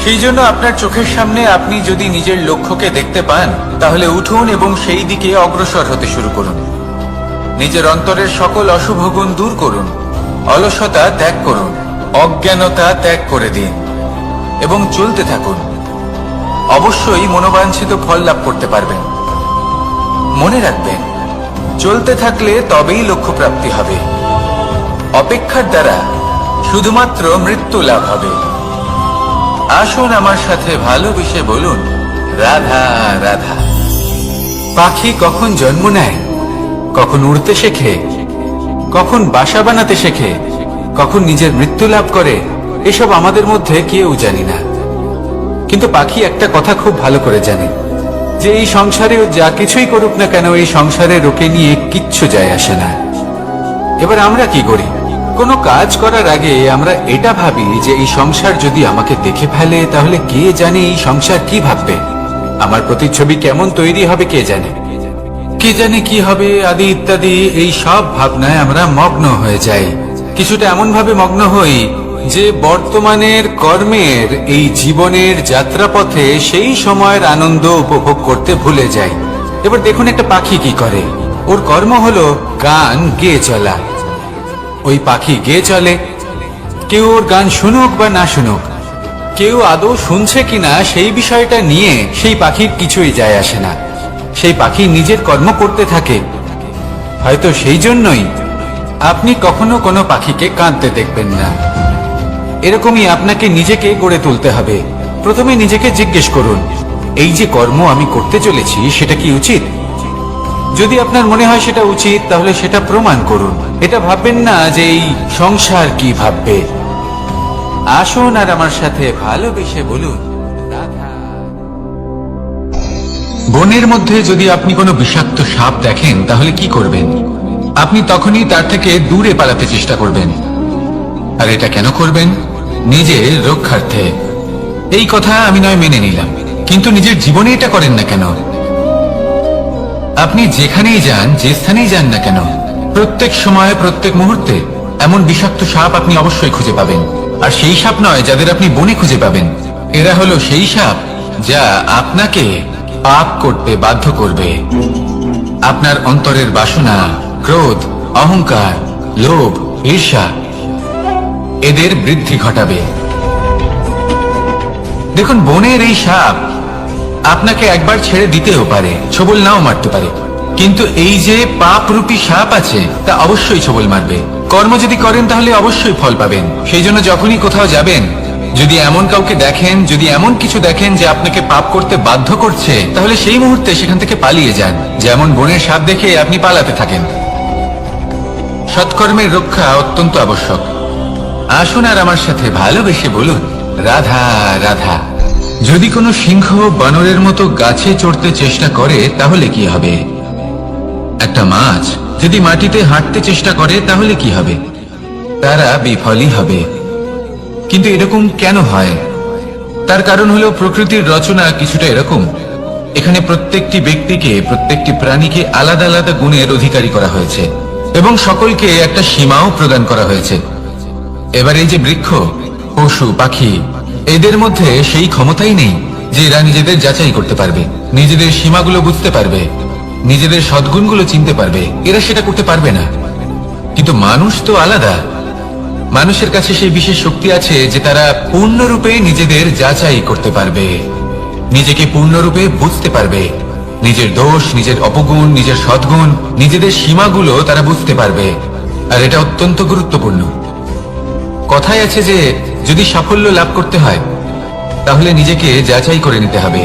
সেই জন্য আপনার চোখের সামনে আপনি যদি নিজের লক্ষ্যকে দেখতে পান তাহলে উঠুন এবং সেই দিকে অগ্রসর হতে শুরু করুন। নিজের অন্তরের সকল অশুভ গুণ দূর করুন, অলসতা ত্যাগ করুন, অজ্ঞানতা ত্যাগ করে দিন এবং চলতে থাকুন। অবশ্যই মনোবাঞ্ছিত ফল লাভ করতে পারবেন। মনে রাখবেন, চলতে থাকলে তবেই লক্ষ্য প্রাপ্তি হবে। অপেক্ষার দ্বারা শুধুমাত্র মৃত্যু লাভ হবে। আসুন আমার সাথে ভালোবেসে বলুন, রাধা রাধা। পাখি কখন জন্ম নেয়, কখন উড়তে শেখে, কখন বাসা বানাতে শেখে, কখন নিজের মৃত্যু লাভ করে, এসব আমাদের মধ্যে কেউ জানি না। কিন্তু পাখি একটা কথা খুব ভালো করে জানে, যে এই সংসারে ও যা কিছুই করুক না কেন, এই সংসারে ওকে নিয়ে কিচ্ছু যায় আসে না। এবার আমরা কি করি? কোনো কাজ করার আগে আমরা এটা ভাবি যে এই সংসার যদি আমাকে দেখে ফেলে তাহলে কে জানে এই সংসার কি ভাববে, আমার প্রতিচ্ছবি কেমন তৈরি হবে কে জানে, কে জানে কি হবে আদি ইত্যাদি। এই সব ভাবনায় আমরা মগ্ন হয়ে যাই। কিছুটা এমন ভাবে মগ্ন হই যে বর্তমানের কর্মের এই জীবনের যাত্রাপথে সেই সময়ের আনন্দ উপভোগ করতে ভুলে যাই। এবার দেখুন একটা পাখি কি করে, ওর কর্ম হলো গান গেয়ে চলা। ওই পাখি গেয়ে চলে, কেউ ওর গান শুনুক বা না শুনুক, কেউ আদৌ শুনছে কিনা সেই বিষয়টা নিয়ে সেই পাখির কিছুই যায় আসে না। সেই পাখি নিজের কর্ম করতে থাকে। হয়তো সেই জন্যই আপনি কখনো কোনো পাখিকে কাঁদতে দেখবেন না। এরকমই আপনাকে নিজেকে গড়ে তুলতে হবে। প্রথমে নিজেকে জিজ্ঞেস করুন, এই যে কর্ম আমি করতে চলেছি সেটা কি উচিত? যদি আপনার মনে হয় সেটা উচিত, তাহলে সেটা প্রমাণ করুন। এটা ভাববেন না যে এই সংসার কি ভাববে। আসুন আর আমার সাথে ভালোবেসে বলুন, রাধা। বনের মধ্যে যদি আপনি কোনো বিষাক্ত সাপ দেখেন তাহলে কি করবেন? আপনি তখনই তার থেকে দূরে পালাতে চেষ্টা করবেন। আর এটা কেন করবেন? নিজের রক্ষার্থে। এই কথা আমি নয় মেনে নিলাম, কিন্তু নিজের জীবনে এটা করেন না কেন? আপনি যেখানেই যান, যে স্থানেই যান না কেন, প্রত্যেক সময় প্রত্যেক মুহূর্তে এমন বিষাক্ত সাপ আপনি অবশ্যই খুঁজে পাবেন। আর সেই সাপ নয় যাদের আপনি বনে খুঁজে পাবেন, এরা হলো সেই সাপ যা আপনাকে পাপ করতে বাধ্য করবে। আপনার অন্তরের বাসনা, ক্রোধ, অহংকার, লোভ, ঈর্ষা এদের বৃদ্ধি ঘটাবে। দেখুন, বনের এই সাপ আপনাকে একবার ছেড়ে দিতেও পারে, ছোবল নাও মারতে পারে, কিন্তু এই যে পাপরূপী সাপ আছে তা অবশ্যই ছোবল মারবে। কর্ম যদি করেন তাহলে অবশ্যই ফল পাবেন। সেই জন্য যখনই কোথাও যাবেন, যদি এমন কাউকে দেখেন, যদি এমন কিছু দেখেন যে আপনাকে পাপ করতে বাধ্য করছে, তাহলে সেই মুহূর্তে সেখান থেকে পালিয়ে যান। যেমন বনের সাপ দেখে আপনি পালাতে থাকেন। সৎকর্মের রক্ষা অত্যন্ত আবশ্যক। আসুন আর আমার সাথে ভালোবেসে বলুন, রাধা রাধা। যদি কোনো সিংহ বানরের মতো গাছে চড়তে চেষ্টা করে তাহলে কি হবে? একটা মাছ যদি মাটিতে হাঁটতে চেষ্টা করে তাহলে কি হবে? তারা বিফলই হবে। কিন্তু এরকম কেন হয়? তার কারণ হলো প্রকৃতির রচনা কিছুটা এরকম। এখানে প্রত্যেকটি ব্যক্তিকে, প্রত্যেকটি প্রাণীকে আলাদা আলাদা গুণের অধিকারী করা হয়েছে এবং সকলকে একটা সীমাও প্রদান করা হয়েছে। এবার এই যে বৃক্ষ, পশু, পাখি, এদের মধ্যে সেই ক্ষমতাই নেই যে এরা নিজেদের যাচাই করতে পারবে, নিজেদের সীমাগুলো বুঝতে পারবে, নিজেদের সদ্গুণগুলো চিনতে পারবে। এরা সেটা করতে পারবে না। কিন্তু মানুষ তো আলাদা। মানুষের কাছে সেই বিশেষ শক্তি আছে যে তারা পূর্ণরূপে নিজেদের যাচাই করতে পারবে, নিজেকে পূর্ণরূপে বুঝতে পারবে, নিজের দোষ, নিজের অপগুণ, নিজের সদ্গুণ, নিজেদের সীমাগুলো তারা বুঝতে পারবে। আর এটা অত্যন্ত গুরুত্বপূর্ণ। কথায় আছে যে যদি সাফল্য লাভ করতে হয় তাহলে নিজেকে যাচাই করে নিতে হবে।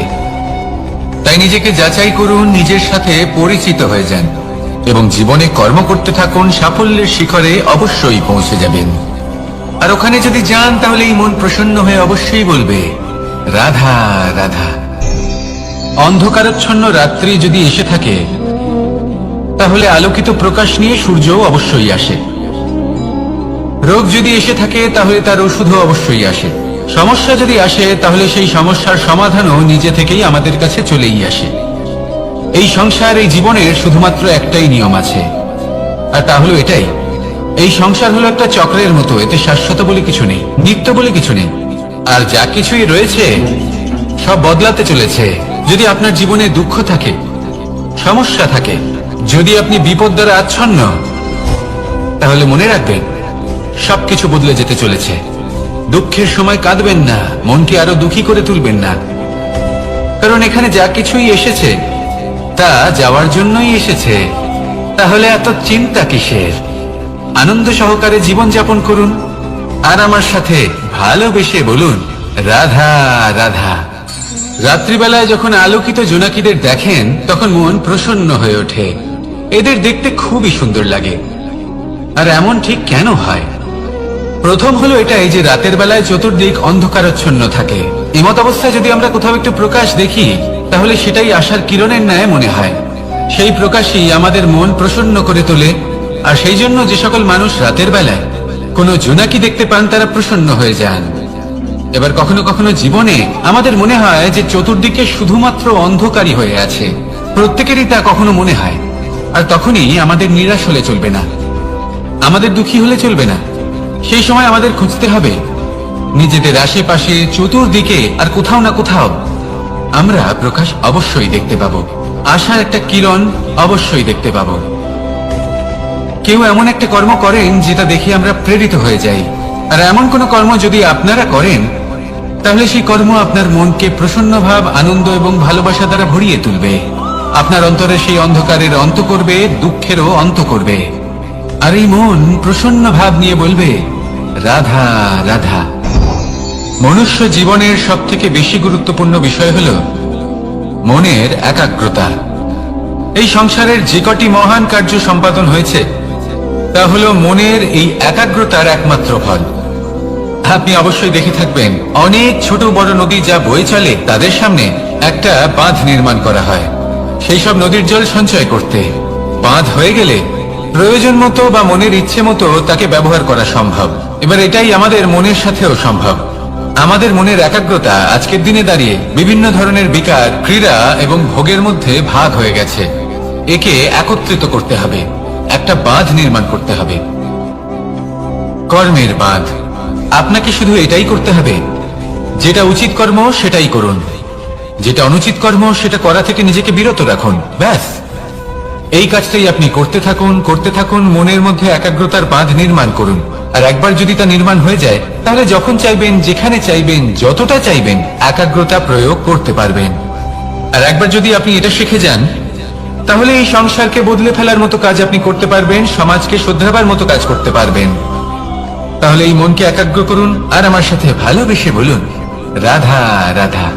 তাই নিজেকে যাচাই করুন, নিজের সাথে পরিচিত হয়ে যান এবং জীবনে কর্ম করতে থাকুন। সাফল্যের শিখরে অবশ্যই পৌঁছে যাবেন। আর ওখানে যদি যান তাহলে এই মন প্রসন্ন হয়ে অবশ্যই বলবে, রাধা রাধা। অন্ধকারাচ্ছন্ন রাত্রি যদি এসে থাকে তাহলে আলোকিত প্রকাশ নিয়ে সূর্যও অবশ্যই আসে। রোগ যদি এসে থাকে তাহলে তার ওষুধও অবশ্যই আসে। সমস্যা যদি আসে তাহলে সেই সমস্যার সমাধানও নিজে থেকেই আমাদের কাছে চলেই আসে। এই সংসার, এই জীবনের শুধুমাত্র একটাই নিয়ম আছে, আর তা হলো এটাই, এই সংসার হলো একটা চক্রের মতো। এতে শাশ্বত বলে কিছু নেই, নিত্য বলে কিছু নেই। আর যা কিছুই রয়েছে সব বদলাতে চলেছে। যদি আপনার জীবনে দুঃখ থাকে, সমস্যা থাকে, যদি আপনি বিপদ দ্বারা আচ্ছন্ন, তাহলে মনে রাখবেন সবকিছু বদলে যেতে চলেছে। দুঃখের সময় কাঁদবেন না, মনকে আরো দুঃখী করে তুলবেন না, কারণ এখানে যা কিছুই এসেছে তা যাওয়ার জন্যই এসেছে। তাহলে এত চিন্তা কিসের? আনন্দ সহকারে জীবন যাপন করুন আর আমার সাথে ভালোবেসে বলুন রাধা রাধা। রাত্রিবেলায় যখন আলোকিত জোনাকিদের দেখেন তখন মন প্রসন্ন হয়ে ওঠে। এদের দেখতে খুবই সুন্দর লাগে। আর এমন ঠিক কেন হয়? প্রথম হলো এটাই যে রাতের বেলায় চতুর্দিক অন্ধকারাচ্ছন্ন থাকে। এমত অবস্থায় যদি আমরা কোথাও একটু প্রকাশ দেখি, তাহলে সেটাই আশার কিরণের ন্যায় মনে হয়। সেই প্রকাশই আমাদের মন প্রসন্ন করে তোলে। আর সেই জন্য যে সকল মানুষ রাতের বেলায় কোনো জোনাকি দেখতে পান তারা প্রসন্ন হয়ে যান। এবার কখনো কখনো জীবনে আমাদের মনে হয় যে চতুর্দিকে শুধুমাত্র অন্ধকারই হয়ে আছে। প্রত্যেকেরই তা কখনো মনে হয়। আর তখনই আমাদের নিরাশ হলে চলবে না, আমাদের দুঃখী হলে চলবে না। সেই সময় আমাদের খুঁজতে হবে নিজেদের আশেপাশে, চতুর্দিকে আর কোথাও না কোথাও আমরা প্রকাশ অবশ্যই দেখতে পাবো। আশার একটা কিরণ অবশ্যই দেখতে পাবো। কেউ এমন একটা কর্ম করেন যেটা দেখে আমরা প্রেরিত হয়ে যাই। আর এমন কোন কর্ম যদি আপনারা করেন, তাহলে সেই কর্ম আপনার মনকে প্রসন্ন ভাব, আনন্দ এবং ভালোবাসা দ্বারা ভরিয়ে তুলবে। আপনার অন্তরে সেই অন্ধকারের অন্ত করবে, দুঃখেরও অন্ত করবে। আর এই মন প্রসন্ন ভাব নিয়ে বলবে রাধা রাধা। মনুষ্য জীবনের সব থেকে বেশি গুরুত্বপূর্ণ বিষয় হল মনের একাগ্রতা। এই সংসারের যে কটি মহান কার্য সম্পাদন হয়েছে তা হল মনের এই একাগ্রতার একমাত্র ফল। আপনি অবশ্যই দেখে থাকবেন অনেক ছোট বড় নদী যা বয়ে চলে তাদের সামনে একটা বাঁধ নির্মাণ করা হয় সেই সব নদীর জল সঞ্চয় করতে। বাঁধ হয়ে গেলে প্রয়োজন মতো বা মনের ইচ্ছে মতো তাকে ব্যবহার করা সম্ভব। এবার এটাই আমাদের মনের সাথেও সম্ভব। আমাদের মনের একাগ্রতা আজকের দিনে দাঁড়িয়ে বিভিন্ন ধরনের বিকার, ক্রীড়া এবং ভোগের মধ্যে ভাগ হয়ে গেছে। একে একত্রিত করতে হবে, একটা বাঁধ নির্মাণ করতে হবে, কর্মের বাঁধ। আপনাকে শুধু এটাই করতে হবে, যেটা উচিত কর্ম সেটাই করুন, যেটা অনুচিত কর্ম সেটা করা থেকে নিজেকে বিরত রাখুন। ব্যাস, এই কাজটাই আপনি করতে থাকুন, করতে থাকুন। মনের মধ্যে একাগ্রতার বাঁধ নির্মাণ করুন। আর একবার যদি তা নির্মাণ হয়ে যায়, তাহলে যখন চাইবেন, যেখানে চাইবেন, যতটা চাইবেন একাগ্রতা প্রয়োগ করতে পারবেন। আর একবার যদি আপনি এটা শিখে যান, তাহলে এই সংসারকে বদলে ফেলার মতো কাজ আপনি করতে পারবেন, সমাজকে শুধরাবার মতো কাজ করতে পারবেন। তাহলে এই মনকে একাগ্র করুন আর আমার সাথে ভালোবেসে বলুন রাধা রাধা।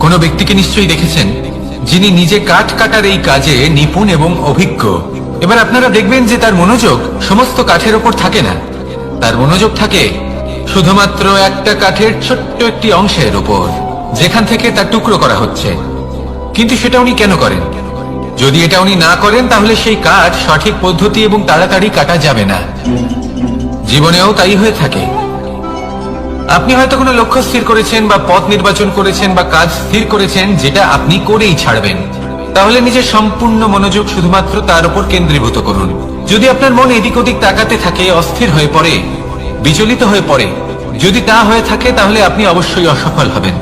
কোন ব্যক্তিকে নিশ্চয়ই দেখেছেন যিনি নিজে কাঠ কাটার এই কাজে নিপুণ এবং অভিজ্ঞ। এবার আপনারা দেখবেন যে তার মনোযোগ সমস্ত কাঠের ওপর থাকে না, তার মনোযোগ থাকে শুধুমাত্র একটা কাঠের ছোট্ট একটি অংশের উপর, যেখান থেকে তার টুকরো করা হচ্ছে। কিন্তু সেটা উনি কেন করেন? যদি এটা উনি না করেন, তাহলে সেই কাঠ সঠিক পদ্ধতি এবং তাড়াতাড়ি কাটা যাবে না। জীবনেও তাই হয়ে থাকে। আপনি হয়তো কোনো লক্ষ্য স্থির করেছেন বা পথ নির্বাচন করেছেন বা কাজ স্থির করেছেন যেটা আপনি করেই ছাড়বেন। তাহলে নিজের সম্পূর্ণ মনোযোগ শুধুমাত্র তার উপর কেন্দ্রীভূত করুন। যদি আপনার মন এদিক ওদিক তাকাতে থাকে, অস্থির হয়ে পড়ে, বিচলিত হয়ে পড়ে, যদি তা হয়ে থাকে, তাহলে আপনি অবশ্যই অসফল হবেন।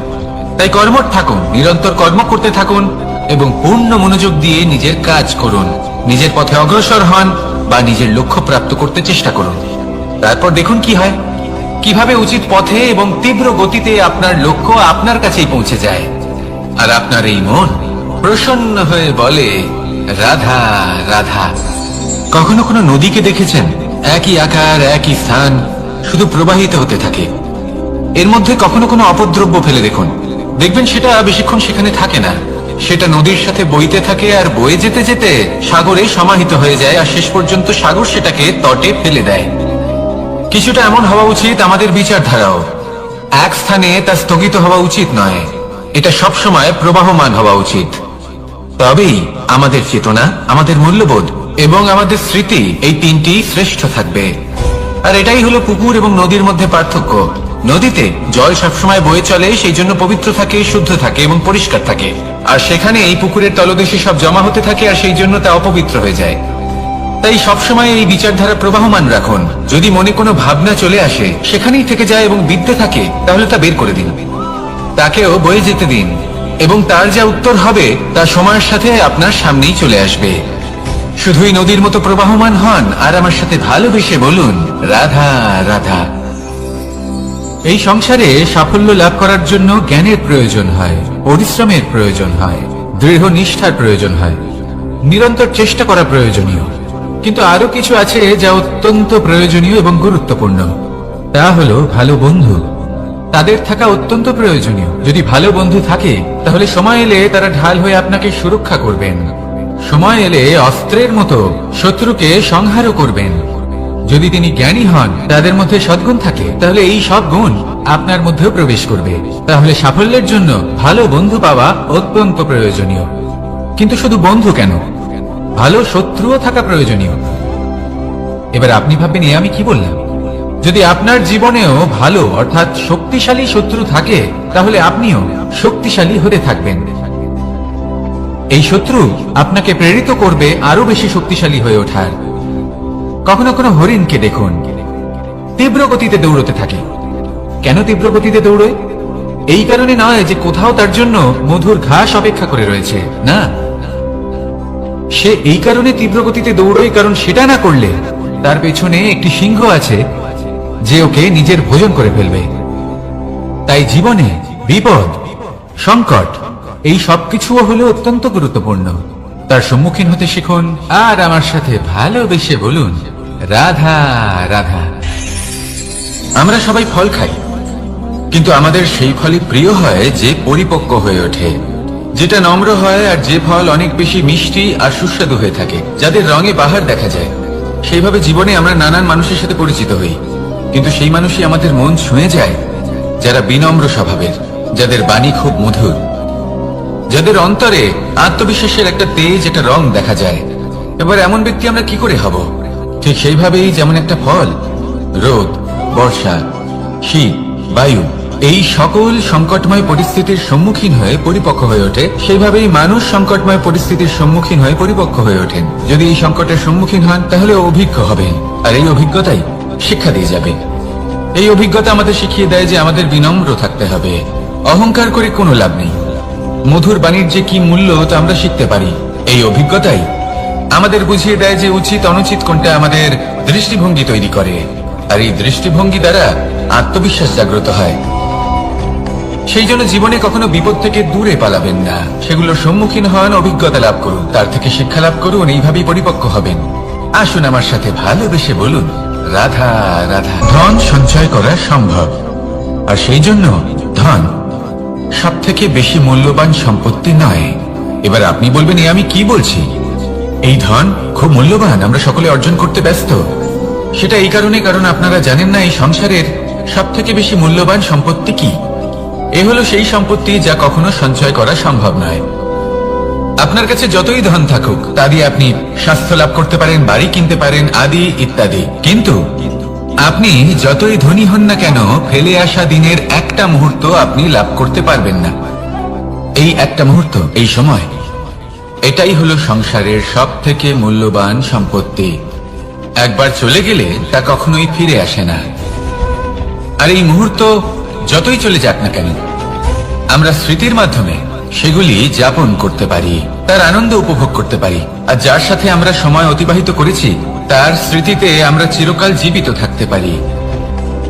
তাই কর্মঠ থাকুন, নিরন্তর কর্ম করতে থাকুন এবং পূর্ণ মনোযোগ দিয়ে নিজের কাজ করুন। নিজের পথে অগ্রসর হন বা নিজের লক্ষ্য প্রাপ্ত করতে চেষ্টা করুন। তারপর দেখুন কি হয়, কিভাবে উচিত পথে এবং তীব্র গতিতে আপনার লক্ষ্য আপনার কাছেই পৌঁছে যায়। আর আপনার এই মন প্রসন্ন হয়ে বলে রাধা রাধা। কখনো কোনো নদীকে দেখেছেন? একই আকার, একই স্থান, শুধু প্রবাহিত হতে থাকে। এর মধ্যে কখনো কোনো অপদ্রব্য ফেলে দেখুন, দেখবেন সেটা বেশিক্ষণ সেখানে থাকে না। সেটা নদীর সাথে বইতে থাকে আর বয়ে যেতে যেতে সাগরে সমাহিত হয়ে যায়, আর শেষ পর্যন্ত সাগর সেটাকে তটে ফেলে দেয়। কিছুটা এমন হওয়া উচিত আমাদের বিচারধারাও। এক স্থানে তা স্থগিত হওয়া উচিত নয়, এটা সবসময় প্রবাহমান হওয়া উচিত। তবেই আমাদের চেতনা, আমাদের মূল্যবোধ এবং আমাদের স্মৃতি, এই তিনটি শ্রেষ্ঠ থাকবে। আর এটাই হলো পুকুর এবং নদীর মধ্যে পার্থক্য। নদীতে জল সবসময় বয়ে চলে, সেই জন্য পবিত্র থাকে, শুদ্ধ থাকে এবং পরিষ্কার থাকে। আর সেখানে এই পুকুরের তলদেশে সব জমা হতে থাকে, আর সেই জন্য তা অপবিত্র হয়ে যায়। তাই সবসময় এই বিচারধারা প্রবাহমান রাখুন। যদি মনে কোনো ভাবনা চলে আসে, সেখানেই থেকে যায় এবং বিদ্যে থাকে, তাহলে তা বের করে দিন। তাকেও বয়ে যেতে দিন এবং তার যা উত্তর হবে তা সময়ের সাথে আপনার সামনেই চলে আসবে। শুধুই নদীর মতো প্রবাহমান হন আর আমার সাথে ভালোবেসে বলুন, রাধা রাধা। এই সংসারে সাফল্য লাভ করার জন্য জ্ঞানের প্রয়োজন হয়, পরিশ্রমের প্রয়োজন হয়, দৃঢ় নিষ্ঠার প্রয়োজন হয়, নিরন্তর চেষ্টা করা প্রয়োজনীয়। কিন্তু আরো কিছু আছে যা অত্যন্ত প্রয়োজনীয় এবং গুরুত্বপূর্ণ। তা হলো ভালো বন্ধু। তাদের থাকা অত্যন্ত প্রয়োজনীয়। যদি ভালো বন্ধু থাকে তাহলে সময় এলে তারা ঢাল হয়ে আপনাকে সুরক্ষা করবেন। সময় এলে অস্ত্রের মতো শত্রুকে সংহারও করবেন। যদি তিনি জ্ঞানী হন, তাদের মধ্যে সদ্গুণ থাকে, তাহলে এই সব গুণ আপনার মধ্যেও প্রবেশ করবে। তাহলে সাফল্যের জন্য ভালো বন্ধু পাওয়া অত্যন্ত প্রয়োজনীয়। কিন্তু শুধু বন্ধু কেন, ভালো শত্রুও থাকা প্রয়োজনীয়। এবার আপনি ভাববেন, এ আমি কি বললাম? যদি আপনার জীবনেও ভালো অর্থাৎ শক্তিশালী শত্রু থাকে, তাহলে আপনিও শক্তিশালী হতে থাকবেন। এই শত্রু আপনাকে প্রেরিত করবে আরো বেশি শক্তিশালী হয়ে ওঠার। কখনো কোনো হরিণকে দেখুন, তীব্র গতিতে দৌড়তে থাকে। কেন তীব্র গতিতে দৌড়ে? এই কারণে নয় যে কোথাও তার জন্য মধুর ঘাস অপেক্ষা করে রয়েছে, না। সে এই কারণে তীব্র গতিতে দৌড়ে কারণ সেটা না করলে তার পেছনে একটি সিংহ আছে যে ওকে নিজের ভোজন করে ফেলবে। তাই জীবনে বিপদ, সংকট, এই সবকিছুও হলো অত্যন্ত গুরুত্বপূর্ণ। তার সম্মুখীন হতে শিখুন আর আমার সাথে ভালোবেসে বলুন, রাধা রাধা। আমরা সবাই ফল খাই, কিন্তু আমাদের সেই ফলই প্রিয় হয় যে পরিপক্ক হয়ে ওঠে, যেটা নম্র হয়, আর যে ফল অনেক বেশি মিষ্টি আর সুস্বাদু হয়ে থাকে, যাদের রঙে বাহার দেখা যায়। সেইভাবে জীবনে আমরা নানান মানুষের সাথে পরিচিত হই, কিন্তু সেই মানুষই আমাদের মন ছুঁয়ে যায় যারা বিনম্র স্বভাবের, যাদের বাণী খুব মধুর, যাদের অন্তরে আত্মবিশ্বাসের একটা তেজ, একটা রং দেখা যায়। এবার এমন ব্যক্তি আমরা কি করে হব? ঠিক সেইভাবেই যেমন একটা ফল রোদ, বর্ষা, শীত, বায়ু, এই সকল সংকটময় পরিস্থিতির সম্মুখীন হয়ে পরিপক্ক হয়ে ওঠে, সেইভাবেই মানুষ সংকটময় পরিস্থিতির সম্মুখীন হয়ে পরিপক্ক হয়ে ওঠেন। যদি এই সংকটের সম্মুখীন হন তাহলে অভিজ্ঞ হবেন, আর এই অভিজ্ঞতাই শিক্ষা দিয়ে যাবে। এই অভিজ্ঞতা আমাদের শিখিয়ে দেয় যে আমাদের বিনম্র থাকতে হবে। অহংকার করে কোনো লাভ নেই। মধুর বাণীর যে কি মূল্য তা আমরা শিখতে পারি। এই অভিজ্ঞতাই আমাদের বুঝিয়ে দেয় যে উচিত অনুচিত কোনটা আমাদের দৃষ্টিভঙ্গি তৈরি করে, আর এই দৃষ্টিভঙ্গি দ্বারা আত্মবিশ্বাস জাগ্রত হয়। সেই জন্য জীবনে কখনো বিপদ থেকে দূরে পালাবেন না, সেগুলোর সম্মুখীন হন, অভিজ্ঞতা লাভ করুন, তার থেকে শিক্ষা লাভ করুন, এইভাবেই পরিপক্ক হবেন। আসুন আমার সাথে ভালোবেসে বলুন, রাধা রাধা। ধন সঞ্চয় করা সম্ভব, আর সেই জন্য ধন সব থেকে বেশি মূল্যবান সম্পত্তি নয়। এবার আপনি বলবেন, এ আমি কি বলছি? এই ধন খুব মূল্যবান, আমরা সকলে অর্জন করতে ব্যস্ত। সেটা এই কারণে, কারণ আপনারা জানেন না এই সংসারের সব থেকে বেশি মূল্যবান সম্পত্তি কি। এ হলো সেই সম্পত্তি যা কখনো সঞ্চয় করা সম্ভব নয়। আপনার কাছে যতই ধন থাকুক তা দিয়ে আপনি স্বাস্থ্য লাভ করতে পারেন, বাড়ি কিনতে পারেন, আদি ইত্যাদি, কিন্তু আপনি যতই ধনী হন না কেন, ফেলে আসা দিনের একটা মুহূর্ত আপনি লাভ করতে পারবেন না। এই একটা মুহূর্ত, এই সময়, এটাই হলো সংসারের সব থেকে মূল্যবান সম্পত্তি। একবার চলে গেলে তা কখনোই ফিরে আসে না। আর এই মুহূর্ত যতই চলে যাক না কেন, আমরা স্মৃতির মাধ্যমে সেগুলি যাপন করতে পারি, তার আনন্দ উপভোগ করতে পারি, আর যার সাথে আমরা সময় অতিবাহিত করেছি তার স্মৃতিতে আমরা চিরকাল জীবিত থাকতে পারি।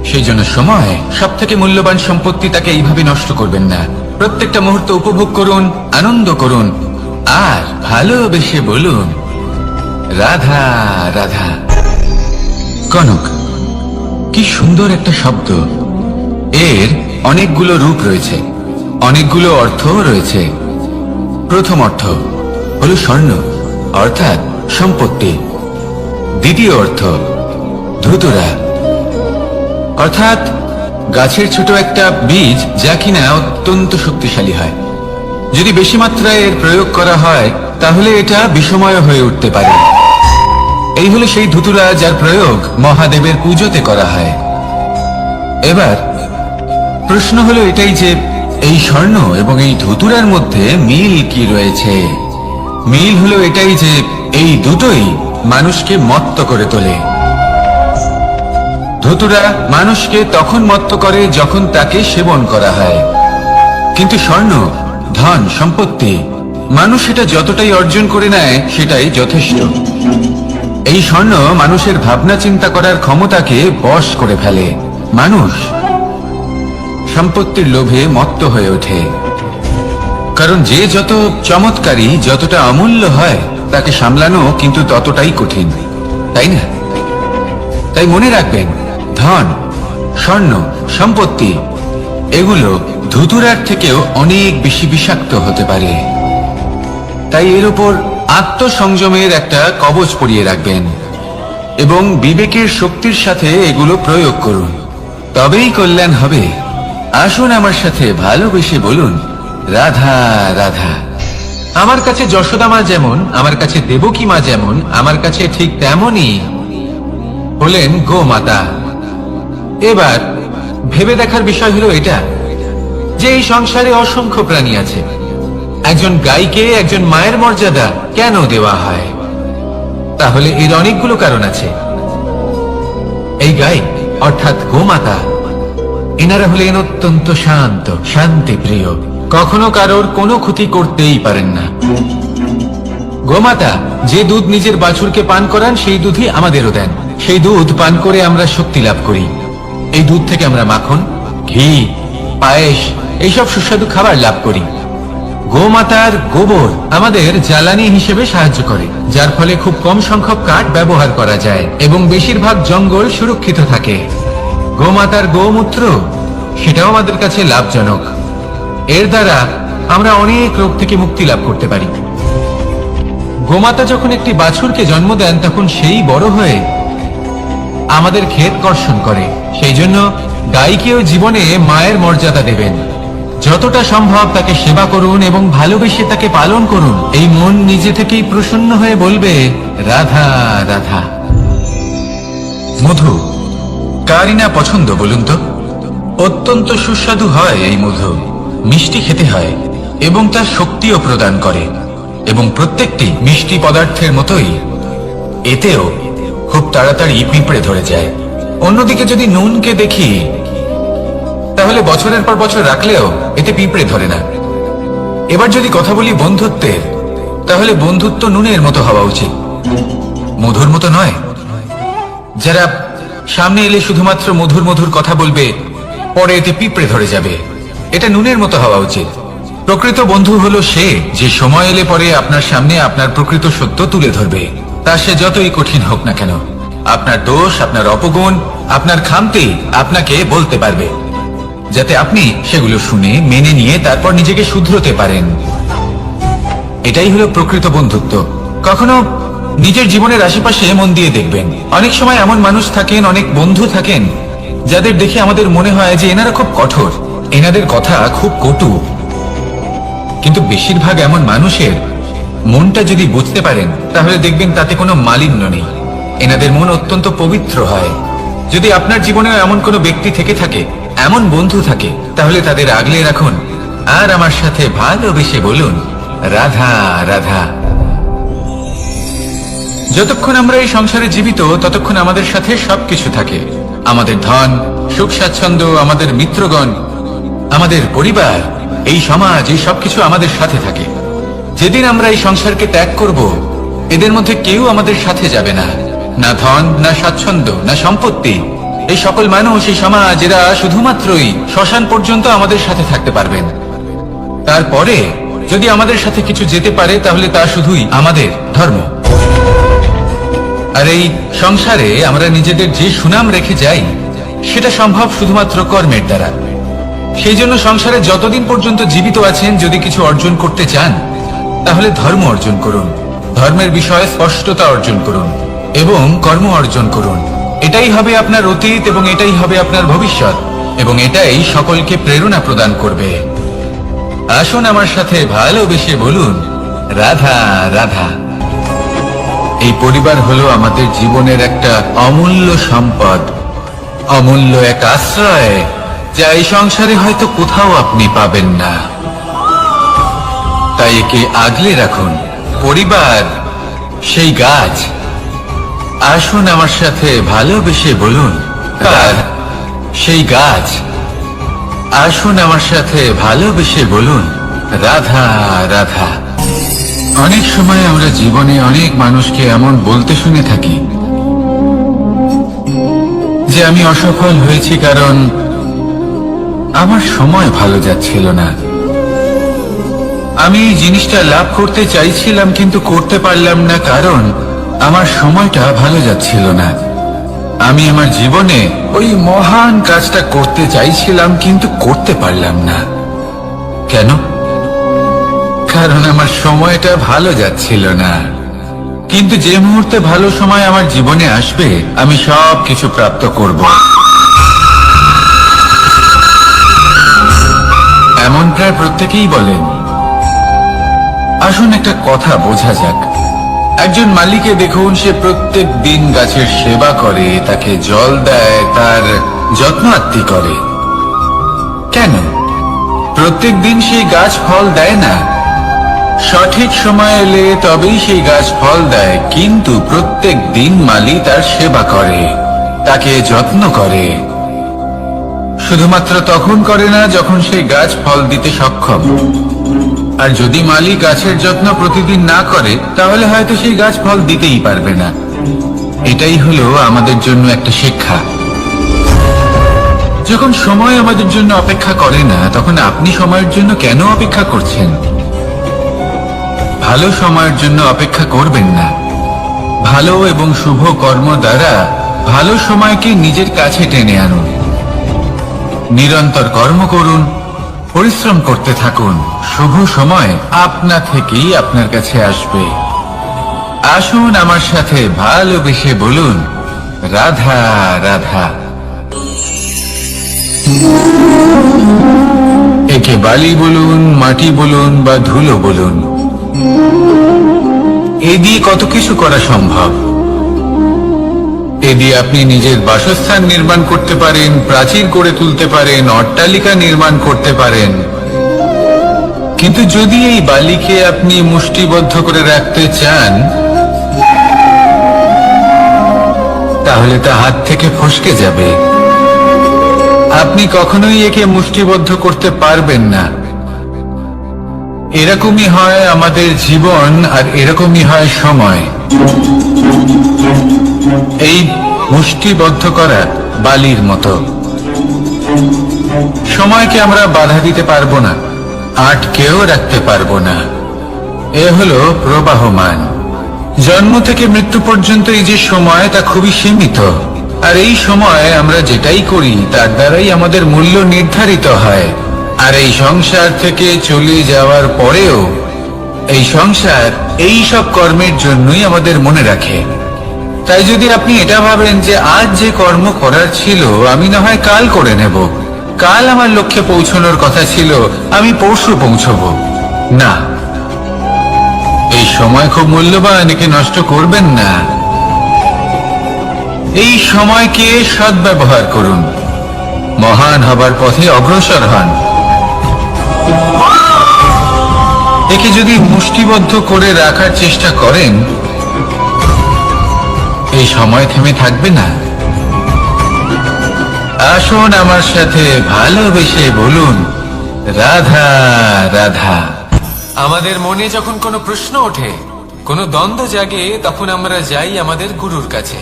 সেই জন্য সময় সব থেকে মূল্যবান সম্পত্তি, তাকে এইভাবে নষ্ট করবেন না। প্রত্যেকটা মুহূর্ত উপভোগ করুন, আনন্দ করুন, আর ভালোবেসে বলুন, রাধা রাধা। কনক, কি সুন্দর একটা শব্দ। এর অনেকগুলো রূপ রয়েছে, অনেকগুলো অর্থও রয়েছে। প্রথম অর্থ হলো স্বর্ণ, অর্থাৎ সম্পত্তি। দ্বিতীয় অর্থ ধুতুরা, অর্থাৎ গাছের ছোট একটা বীজ, যা কিনা অত্যন্ত শক্তিশালী হয়। যদি বেশি মাত্রায় এর প্রয়োগ করা হয় তাহলে এটা বিষময় হয়ে উঠতে পারে। এই হলো সেই ধুতুরা যার প্রয়োগ মহাদেবের পুজোতে করা হয়। এবার প্রশ্ন হলো এটাই যে এই স্বর্ণ এবং এই ধুতুরার মধ্যে মিল কি রয়েছে? মিল হলো এটাই যে এই দুটোই মানুষকে মত্ত করে তোলে। ধুতুরা মানুষকে তখন মত্ত করে যখন তাকে সেবন করা হয়, কিন্তু স্বর্ণ, ধন, সম্পত্তি, মানুষ সেটা যতটাই অর্জন করে নেয় সেটাই যথেষ্ট। এই স্বর্ণ মানুষের ভাবনা চিন্তা করার ক্ষমতাকে বশ করে ফেলে। মানুষ সম্পত্তির লোভে মত্ত হয়ে ওঠে, কারণ যে যত চমৎকারী, যতটা অমূল্য হয়, তাকে সামলানো কিন্তু ততটাই কঠিন, তাই না? তাই মনে রাখবেন, ধন, স্বর্ণ, সম্পত্তি এগুলো ধুতুরার থেকেও অনেক বেশি বিষাক্ত হতে পারে। তাই এর উপর আত্মসংযমের একটা কবচ পরিয়ে রাখবেন এবং বিবেকের শক্তির সাথে এগুলো প্রয়োগ করুন, তবেই কল্যাণ হবে। আসুন আমার সাথে ভালোবেসে বলুন, রাধা রাধা। আমার কাছে যশোদা মা যেমন, আমার কাছে দেবকী মা যেমন, আমার কাছে ঠিক তেমনই হলেন গোমাতা। এবার ভেবে দেখার বিষয় হলো এটা যে এই সংসারে অসংখ্য প্রাণী আছে, একজন গাইকে একজন মায়ের মর্যাদা কেন দেওয়া হয়? তাহলে এর অনেকগুলো কারণ আছে। এই গাই অর্থাৎ গোমাতা, এনারা হলেন অত্যন্ত শান্ত, শান্তি প্রিয়, কখনো কারোর কোনো ক্ষতি করতেই পারেন না। গোমাতা যে দুধ নিজের বাছুরকে পান করান, সেই দুধই আমাদেরও দেন। সেই দুধ পান করে আমরা শক্তি লাভ করি। এই দুধ থেকে আমরা মাখন, ঘি, পায়েস এইসব সুস্বাদু খাবার লাভ করি। গোমাতার গোবর আমাদের জ্বালানি হিসেবে সাহায্য করে, যার ফলে খুব কম সংখ্যক কাঠ ব্যবহার করা যায় এবং বেশিরভাগ জঙ্গল সুরক্ষিত থাকে। গোমাতার গোমূত্র সেটাও আমাদের কাছে লাভজনক। এর দ্বারা আমরা অনেক রোগ থেকে মুক্তি লাভ করতে পারি। গোমাতা যখন একটি বাছুরকে জন্ম দেন, তখন সেই বড় হয়ে আমাদের ক্ষেত কর্ষণ করে। সেই জন্য গাইকেও জীবনে মায়ের মর্যাদা দেবেন। যতটা সম্ভব তাকে সেবা করুন এবং ভালোবেসে তাকে পালন করুন। এই মন নিজে থেকেই প্রসন্ন হয়ে বলবে, রাধা রাধা। মধু কারই না পছন্দ বলুন তো? অত্যন্ত সুস্বাদু হয় এই মধু, মিষ্টি খেতে হয় এবং তা শক্তিও প্রদান করে। এবং প্রত্যেকটি মিষ্টি পদার্থের মতোই এতেও খুব তাড়াতাড়ি পিঁপড়ে ধরে যায়। অন্যদিকে যদি নুনকে দেখি, তাহলে বছরের পর বছর রাখলেও এতে পিঁপড়ে ধরে না। এবার যদি কথা বলি বন্ধুত্বের, তাহলে বন্ধুত্ব নুনের মতো হওয়া উচিত, মধুর মতো নয়। যারা সামনে এলে শুধুমাত্র মধুর মধুর কথা বলবে, পরে এতে পিঁপড়ে ধরে যাবে, এটা নুনের মতো হওয়া উচিত। প্রকৃত বন্ধু হলো সে যে সময় এলে পরে আপনার সামনে আপনার প্রকৃত সত্য তুলে ধরবে, তা সে যতই কঠিন হোক না কেন। আপনার দোষ, আপনার অপগুণ, আপনার খামতি আপনাকে বলতে পারবে, যাতে আপনি সেগুলো শুনে মেনে নিয়ে তারপর নিজেকে শুধরোতে পারেন। এটাই হলো প্রকৃত বন্ধুত্ব। কখনো নিজের জীবনের আশেপাশে মন দিয়ে দেখবেন, অনেক সময় এমন মানুষ থাকেন, অনেক বন্ধু থাকেন, যাদের দেখে আমাদের মনে হয় যে এনারা খুব কঠোর, এনাদের কথা খুব কটু। কিন্তু বেশিরভাগ এমন মানুষের মনটা যদি বুঝতে পারেন, তাহলে দেখবেন তাতে কোনো মালিন্য নেই। এনাদের মন অত্যন্ত পবিত্র হয়। যদি আপনার জীবনেও এমন কোনো ব্যক্তি থেকে থাকে, এমন বন্ধু থাকে, তাহলে তাদের আগলে রাখুন আর আমার সাথে ভালোবেসে বলুন, রাধা রাধা। যতক্ষণ আমরা এই সংসারে জীবিত, ততক্ষণ আমাদের সাথে সবকিছু থাকে। আমাদের ধন, সুখ স্বাচ্ছন্দ্য, আমাদের মিত্রগণ, আমাদের পরিবার, এই সমাজ, এই সবকিছু আমাদের সাথে থাকে। যেদিন আমরা এই সংসারকে ত্যাগ করব, এদের মধ্যে কেউ আমাদের সাথে যাবে না। না ধন, না স্বাচ্ছন্দ্য, না সম্পত্তি। এই সকল মানুষ, এই সমাজ, এরা শুধুমাত্রই শ্মশান পর্যন্ত আমাদের সাথে থাকতে পারবেন। তারপরে যদি আমাদের সাথে কিছু যেতে পারে, তাহলে তা শুধুই আমাদের ধর্ম। আর এই সংসারে আমরা নিজেদের যে সুনাম রেখে যাই, সেটা সম্ভব শুধুমাত্র কর্মের দ্বারা। সেই জন্য সংসারে যতদিন পর্যন্ত জীবিত আছেন, যদি কিছু অর্জন করতে চান, তাহলে ধর্ম অর্জন করুন, ধর্মের বিষয়ে স্পষ্টতা অর্জন করুন এবং কর্ম অর্জন করুন। এটাই হবে আপনার অতীত এবং এটাই হবে আপনার ভবিষ্যৎ, এবং এটাই সকলকে প্রেরণা প্রদান করবে। আসুন আমার সাথে ভালোবেসে বলুন, রাধা রাধা। এই পরিবার হলো আমাদের জীবনের একটা অমূল্য সম্পদ, অমূল্য এক আশ্রয়, যা এই সংসারে হয়তো কোথাও আপনি পাবেন না। তাই একে আগলে রাখুন। পরিবার সেই গাছ। আসুন আমার সাথে ভালোবেসে বলুন, কার সেই গাছ আসুন আমার সাথে ভালোবেসে বলুন, রাধা রাধা। অনেক সময় আমরা জীবনে অনেক মানুষকে এমন বলতে শুনে থাকি যে আমি অসফল হয়েছি কারণ আমার সময় ভালো যাচ্ছিল না। আমি এই জিনিসটা লাভ করতে চাইছিলাম কিন্তু করতে পারলাম না কারণ আমার সময়টা ভালো যাচ্ছিল না। আমি আমার জীবনে ওই মহান কাজটা করতে চাইছিলাম কিন্তু করতে পারলাম না। কেন? কারণ আমার সময়টা ভালো যাচ্ছিল না। কিন্তু যে মুহূর্তে ভালো সময় আমার জীবনে আসবে আমি সব কিছু প্রাপ্ত করব। এমন প্রায় প্রত্যেকেই বলেন। আসুন একটা কথা বোঝা যাক। একজন মালিকে দেখুন, সে প্রত্যেক দিন গাছের সেবা করে, তাকে জল দেয়, তার যত্ন আত্তি করে। কেন? প্রত্যেক দিন সেই গাছ ফল দেয় না। সঠিক সময় এলে তবেই সেই গাছ ফল দেয়, কিন্তু প্রত্যেক দিন মালি তার সেবা করে, তাকে যত্ন করে। শুধুমাত্র তখন করে না যখন সেই গাছ ফল দিতে সক্ষম। আর যদি মালি গাছের যত্ন প্রতিদিন না করে তাহলে হয়তো সেই গাছ ফল দিতেই পারবে না। এটাই হলো আমাদের জন্য একটা শিক্ষা। যখন সময় আমাদের জন্য অপেক্ষা করে না তখন আপনি সময়ের জন্য কেন অপেক্ষা করছেন? ভালো সময়ের জন্য অপেক্ষা করবেন না। ভালো এবং শুভ কর্ম দ্বারা ভালো সময়কে নিজের কাছে টেনে আনুন। নিরন্তর কর্ম করুন, পরিশ্রম করতে থাকুন। শুভ সময় আপনা থেকেই আপনার কাছে আসবে। আসুন আমার সাথে ভালোবেসে বলুন, রাধা রাধা। একে বালি বলুন, মাটি বলুন বা ধুলো বলুন, এ দিয়ে কত কিছু করা সম্ভব। এ দিয়ে আপনি নিজের বাসস্থান নির্মাণ করতে পারেন, প্রাচীর করে তুলতে পারেন, অট্টালিকা নির্মাণ করতে পারেন। কিন্তু যদি এই বালিকে আপনি মুষ্টিবদ্ধ করে রাখতে চান তাহলে তা হাত থেকে ফসকে যাবে। আপনি কখনোই একে মুষ্টিবদ্ধ করতে পারবেন না। এরকমই হয় আমাদের জীবন, আর এরকমই হয় সময়। এই মুষ্টিবদ্ধ করা বালির মতো। সময়কে আমরা বাধা দিতে পারবো না, আটকেও রাখতে পারবো না। এ হলো প্রবাহমান। জন্ম থেকে মৃত্যু পর্যন্ত এই যে সময়, তা খুবই সীমিত। আর এই সময় আমরা যেটাই করি তার দ্বারাই আমাদের মূল্য নির্ধারিত হয়। আর এই সংসার থেকে চলে যাওয়ার পরেও এই সংসার এই সব কর্মের জন্যই আমাদের মনে রাখে। তাই যদি আপনি এটা ভাবেন যে আজ যে কর্ম করার ছিল আমি না হয় কাল করে নেব, কাল আমার লক্ষ্যে পৌঁছানোর কথা ছিল আমি পরশু পৌঁছবো, না। এই সময় খুব মূল্যবান, একে নষ্ট করবেন না। এই সময়কে সদ্ব্যবহার করুন, মহান হবার পথে অগ্রসর হন। একে যদি মুষ্টিবদ্ধ করে রাখার চেষ্টা করেন এই সময় থেমে থাকবে না। আসুন আমার সাথে ভালোবেসে বলুন, রাধা রাধা। আমাদের মনে যখন কোনো প্রশ্ন ওঠে, কোনো দ্বন্দ্ব জাগে, তখন আমরা যাই আমাদের গুরুর কাছে,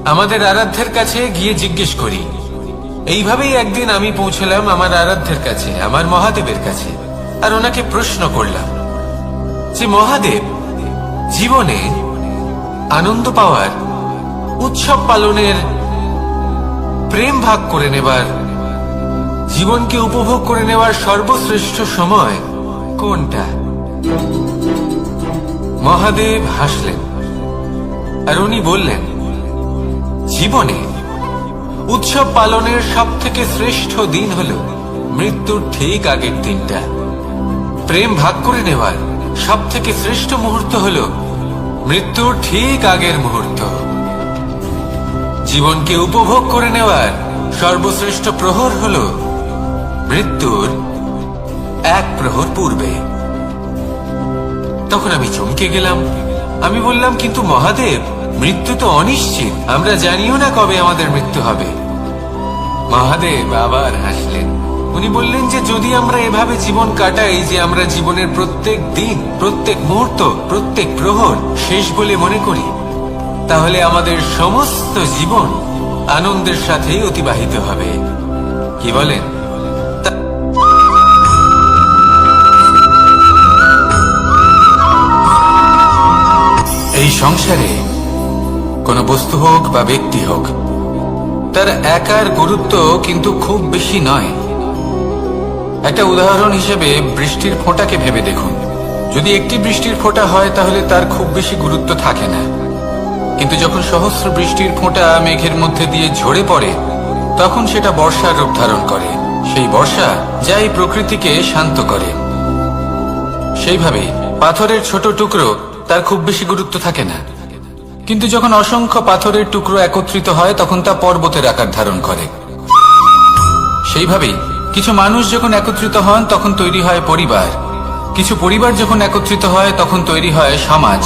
আমাদের আরাধ্যের কাছে গিয়ে জিজ্ঞেস করি। এইভাবেই একদিন আমি পৌঁছলাম আমার আরাধ্যের কাছে, আমার মহাদেবের কাছে, আর ওনাকে প্রশ্ন করলাম যে মহাদেব, জীবনে আনন্দ পাওয়ার, উৎসব পালনের, প্রেম ভাগ করে নেবার, জীবনকে উপভোগ করে নেওয়ার সর্বশ্রেষ্ঠ সময় কোনটা? মহাদেব হাসলেন আর উনি বললেন, জীবনে উৎসব পালনের সব থেকে শ্রেষ্ঠ দিন হল মৃত্যুর ঠিক আগের দিনটা। প্রেম ভাগ করে নেওয়ার সব থেকে শ্রেষ্ঠ মুহূর্ত হল মৃত্যুর ঠিক আগের মুহূর্ত। জীবনকে উপভোগ করে নেওয়ার সর্বশ্রেষ্ঠ প্রহর হল মৃত্যুর এক প্রহর পূর্বে। তখন আমি চমকে গেলাম। আমি বললাম, কিন্তু মহাদেব, মৃত্যু তো অনিশ্চিত, আমরা জানিও না কবে আমাদের মৃত্যু হবে। মহাদেব আবার হাসলেন উনি বললেন যে যদি আমরা এভাবে জীবন কাটাই যে আমরা জীবনের প্রত্যেক দিন, প্রত্যেক মুহূর্ত, প্রত্যেক প্রহর শেষ বলে মনে করি, তাহলে আমাদের সমস্ত জীবন আনন্দের সাথেই অতিবাহিত হবে। কি বলেন? এই সংসারে কোনো বস্তু হোক বা ব্যক্তি হোক, তার একার গুরুত্ব কিন্তু খুব বেশি নয়। একটা উদাহরণ হিসেবে বৃষ্টির ফোঁটাকে ভেবে দেখুন। যদি একটি বৃষ্টির ফোঁটা হয় তাহলে তার খুব বেশি গুরুত্ব থাকে না, কিন্তু যখন সহস্র বৃষ্টির ফোঁটা মেঘের মধ্যে দিয়ে ঝরে পড়ে, তখন সেটা বর্ষার রূপ ধারণ করে। সেই বর্ষা যা এই প্রকৃতিকে শান্ত করে। সেইভাবে পাথরের ছোট টুকরো, তার খুব বেশি গুরুত্ব থাকে না, কিন্তু যখন অসংখ্য পাথরের টুকরো একত্রিত হয় তখন তা পর্বতের আকার ধারণ করে। সেইভাবেই কিছু মানুষ যখন একত্রিত হন তখন তৈরি হয় পরিবার, কিছু পরিবার যখন একত্রিত হয় তখন তৈরি হয় সমাজ,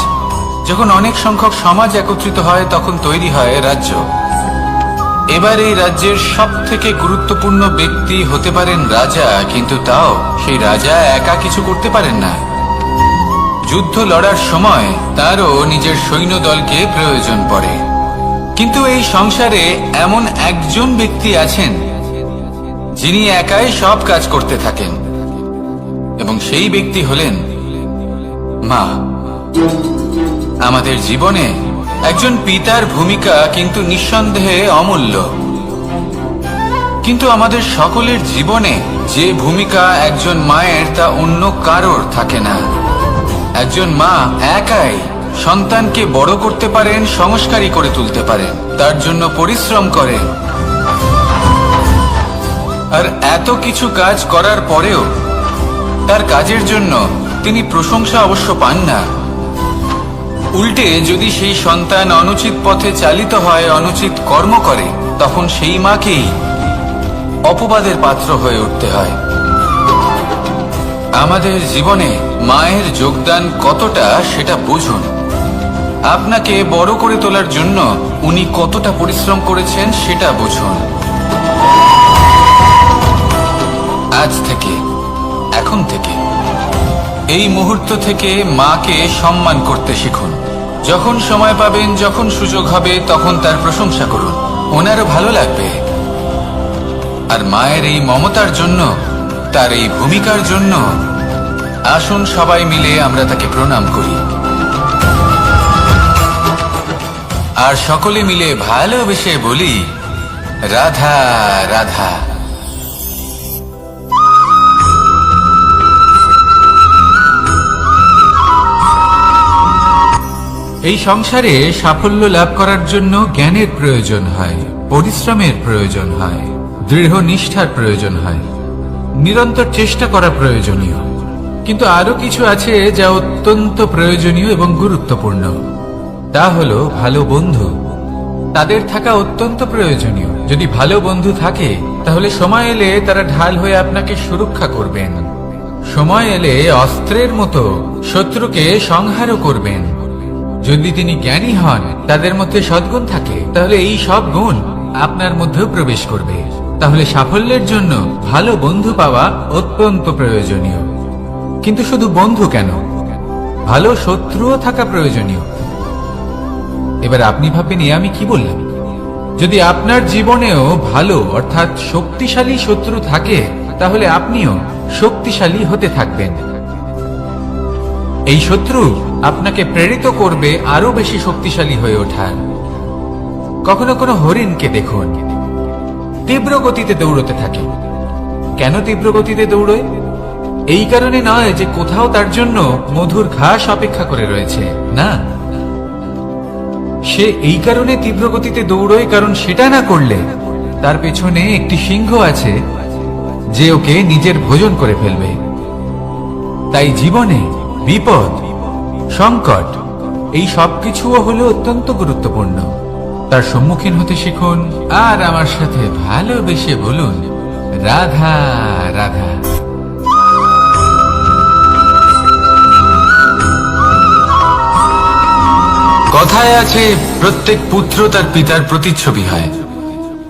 যখন অনেক সংখ্যক সমাজ একত্রিত হয় তখন তৈরি হয় রাজ্য। এবার এই রাজ্যের সব থেকে গুরুত্বপূর্ণ ব্যক্তি হতে পারেন রাজা, কিন্তু তাও সেই রাজা একা কিছু করতে পারেন না। যুদ্ধ লড়ার সময় তারও নিজের সৈন্যদলকে প্রয়োজন পড়ে। কিন্তু এই সংসারে এমন একজন ব্যক্তি আছেন যিনি একাই সব কাজ করতে থাকেন, এবং সেই ব্যক্তি হলেন মা। আমাদের জীবনে একজন পিতার ভূমিকা কিন্তু নিঃসন্দেহে অমূল্য, কিন্তু আমাদের সকলের জীবনে যে ভূমিকা একজন মায়ের তা অন্য কারোর থাকে না। একজন মা একাই সন্তানকে বড় করতে পারেন, সংস্কারী করে তুলতে পারেন, তার জন্য পরিশ্রম করেন। আর এত কিছু কাজ করার পরেও তার কাজের জন্য তিনি প্রশংসা অবশ্য পান না। উল্টে যদি সেই সন্তান অনুচিত পথে চালিত হয়, অনুচিত কর্ম করে, তখন সেই মাকেই অপবাদের পাত্র হয়ে উঠতে হয়। আমাদের জীবনে মায়ের যোগদান কতটা সেটা বুঝুন। আপনাকে বড় করে তোলার জন্য উনি কতটা পরিশ্রম করেছেন সেটা বুঝুন। আজ থেকে, এখন থেকে, এই মুহূর্ত থেকে মাকে সম্মান করতে শিখুন। যখন সময় পাবেন, যখন সুযোগ হবে, তখন তার প্রশংসা করুন, ওনারও ভালো লাগবে। আর মায়ের এই মমতার জন্য, তার এই ভূমিকার জন্য আসুন সবাই মিলে আমরা তাকে প্রণাম করি, আর সকলে মিলে ভালোবেসে বলি রাধা রাধা। এই সংসারে সাফল্য লাভ করার জন্য জ্ঞানের প্রয়োজন হয়, পরিশ্রমের প্রয়োজন হয়, দৃঢ় নিষ্ঠার প্রয়োজন হয়, নিরন্তর চেষ্টা করা প্রয়োজনীয়। কিন্তু আরো কিছু আছে যা অত্যন্ত প্রয়োজনীয় এবং গুরুত্বপূর্ণ। তা হলো ভালো বন্ধু। তাদের থাকা অত্যন্ত প্রয়োজনীয়। যদি ভালো বন্ধু থাকে তাহলে সময় এলে তারা ঢাল হয়ে আপনাকে সুরক্ষা করবেন। সময় এলে অস্ত্রের মতো শত্রুকে সংহারও করবেন। যদি তিনি জ্ঞানী হন, তাদের মধ্যে সদ্গুণ থাকে, তাহলে এই সব গুণ আপনার মধ্যেও প্রবেশ করবে। তাহলে সাফল্যের জন্য ভালো বন্ধু পাওয়া অত্যন্ত প্রয়োজনীয়। কিন্তু শুধু বন্ধু কেন, ভালো শত্রুও থাকা প্রয়োজনীয়। এবার আপনি ভাববেন, আমি কি বললাম? যদি আপনার জীবনেও ভালো অর্থাৎ শক্তিশালী শত্রু থাকে, তাহলে আপনিও শক্তিশালী হতে থাকবেন। এই শত্রু আপনাকে প্রেরিত করবে আরো বেশি শক্তিশালী হয়ে ওঠার। কখনো কোনো হরিণকে দেখুন, তীব্র গতিতে দৌড়তে থাকে। কেন তীব্র গতিতে দৌড়য়? এই কারণে নয় যে কোথাও তার জন্য মধুর ঘাস অপেক্ষা করে রয়েছে, না। সে এই কারণে তীব্র গতিতে দৌড়য় কারণ সেটা না করলে তার পেছনে একটি সিংহ আছে যে ওকে নিজের ভোজন করে ফেলবে। তাই জীবনে বিপদ, সংকট, এই সবকিছুও হলো অত্যন্ত গুরুত্বপূর্ণ। তার সম্মুখীন হতে শিখুন, আর আমার সাথে ভালোবেসে বলুন রাধা রাধা। কথায় আছে, প্রত্যেক পুত্র তার পিতার প্রতিচ্ছবি হয়।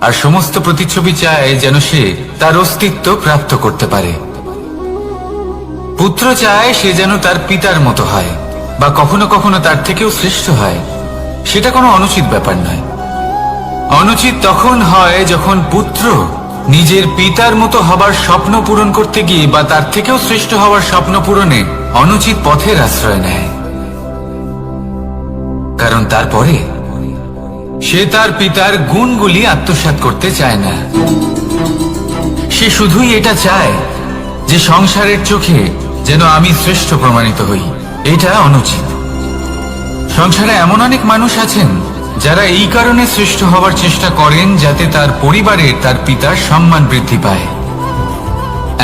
আর সমস্ত প্রতিচ্ছবি চায় যেন সে তার অস্তিত্ব প্রাপ্ত করতে পারে। পুত্র চায় সে যেন তার পিতার মতো হয় বা কখনো কখনো তার থেকেও শ্রেষ্ঠ হয়। সেটা কোনো অনুচিত ব্যাপার নয়। অনুচিত তখন হয় যখন পুত্র নিজের পিতার মতো হবার স্বপ্ন পূরণ করতে গিয়ে বা তার থেকেও শ্রেষ্ঠ হওয়ার স্বপ্ন পূরণে অনুচিত পথের আশ্রয় নেয়। কারণ তারপরে সে তার পিতার গুণগুলি আত্মসাৎ করতে চায় না। সে শুধুই এটা চায় যে সংসারের চোখে যেন আমি শ্রেষ্ঠ প্রমাণিত হই। এটা অনুচিত। সংসারে এমন অনেক মানুষ আছেন যারা এই কারণে শ্রেষ্ঠ হওয়ার চেষ্টা করেন যাতে তার পরিবারে তার পিতার সম্মান বৃদ্ধি পায়।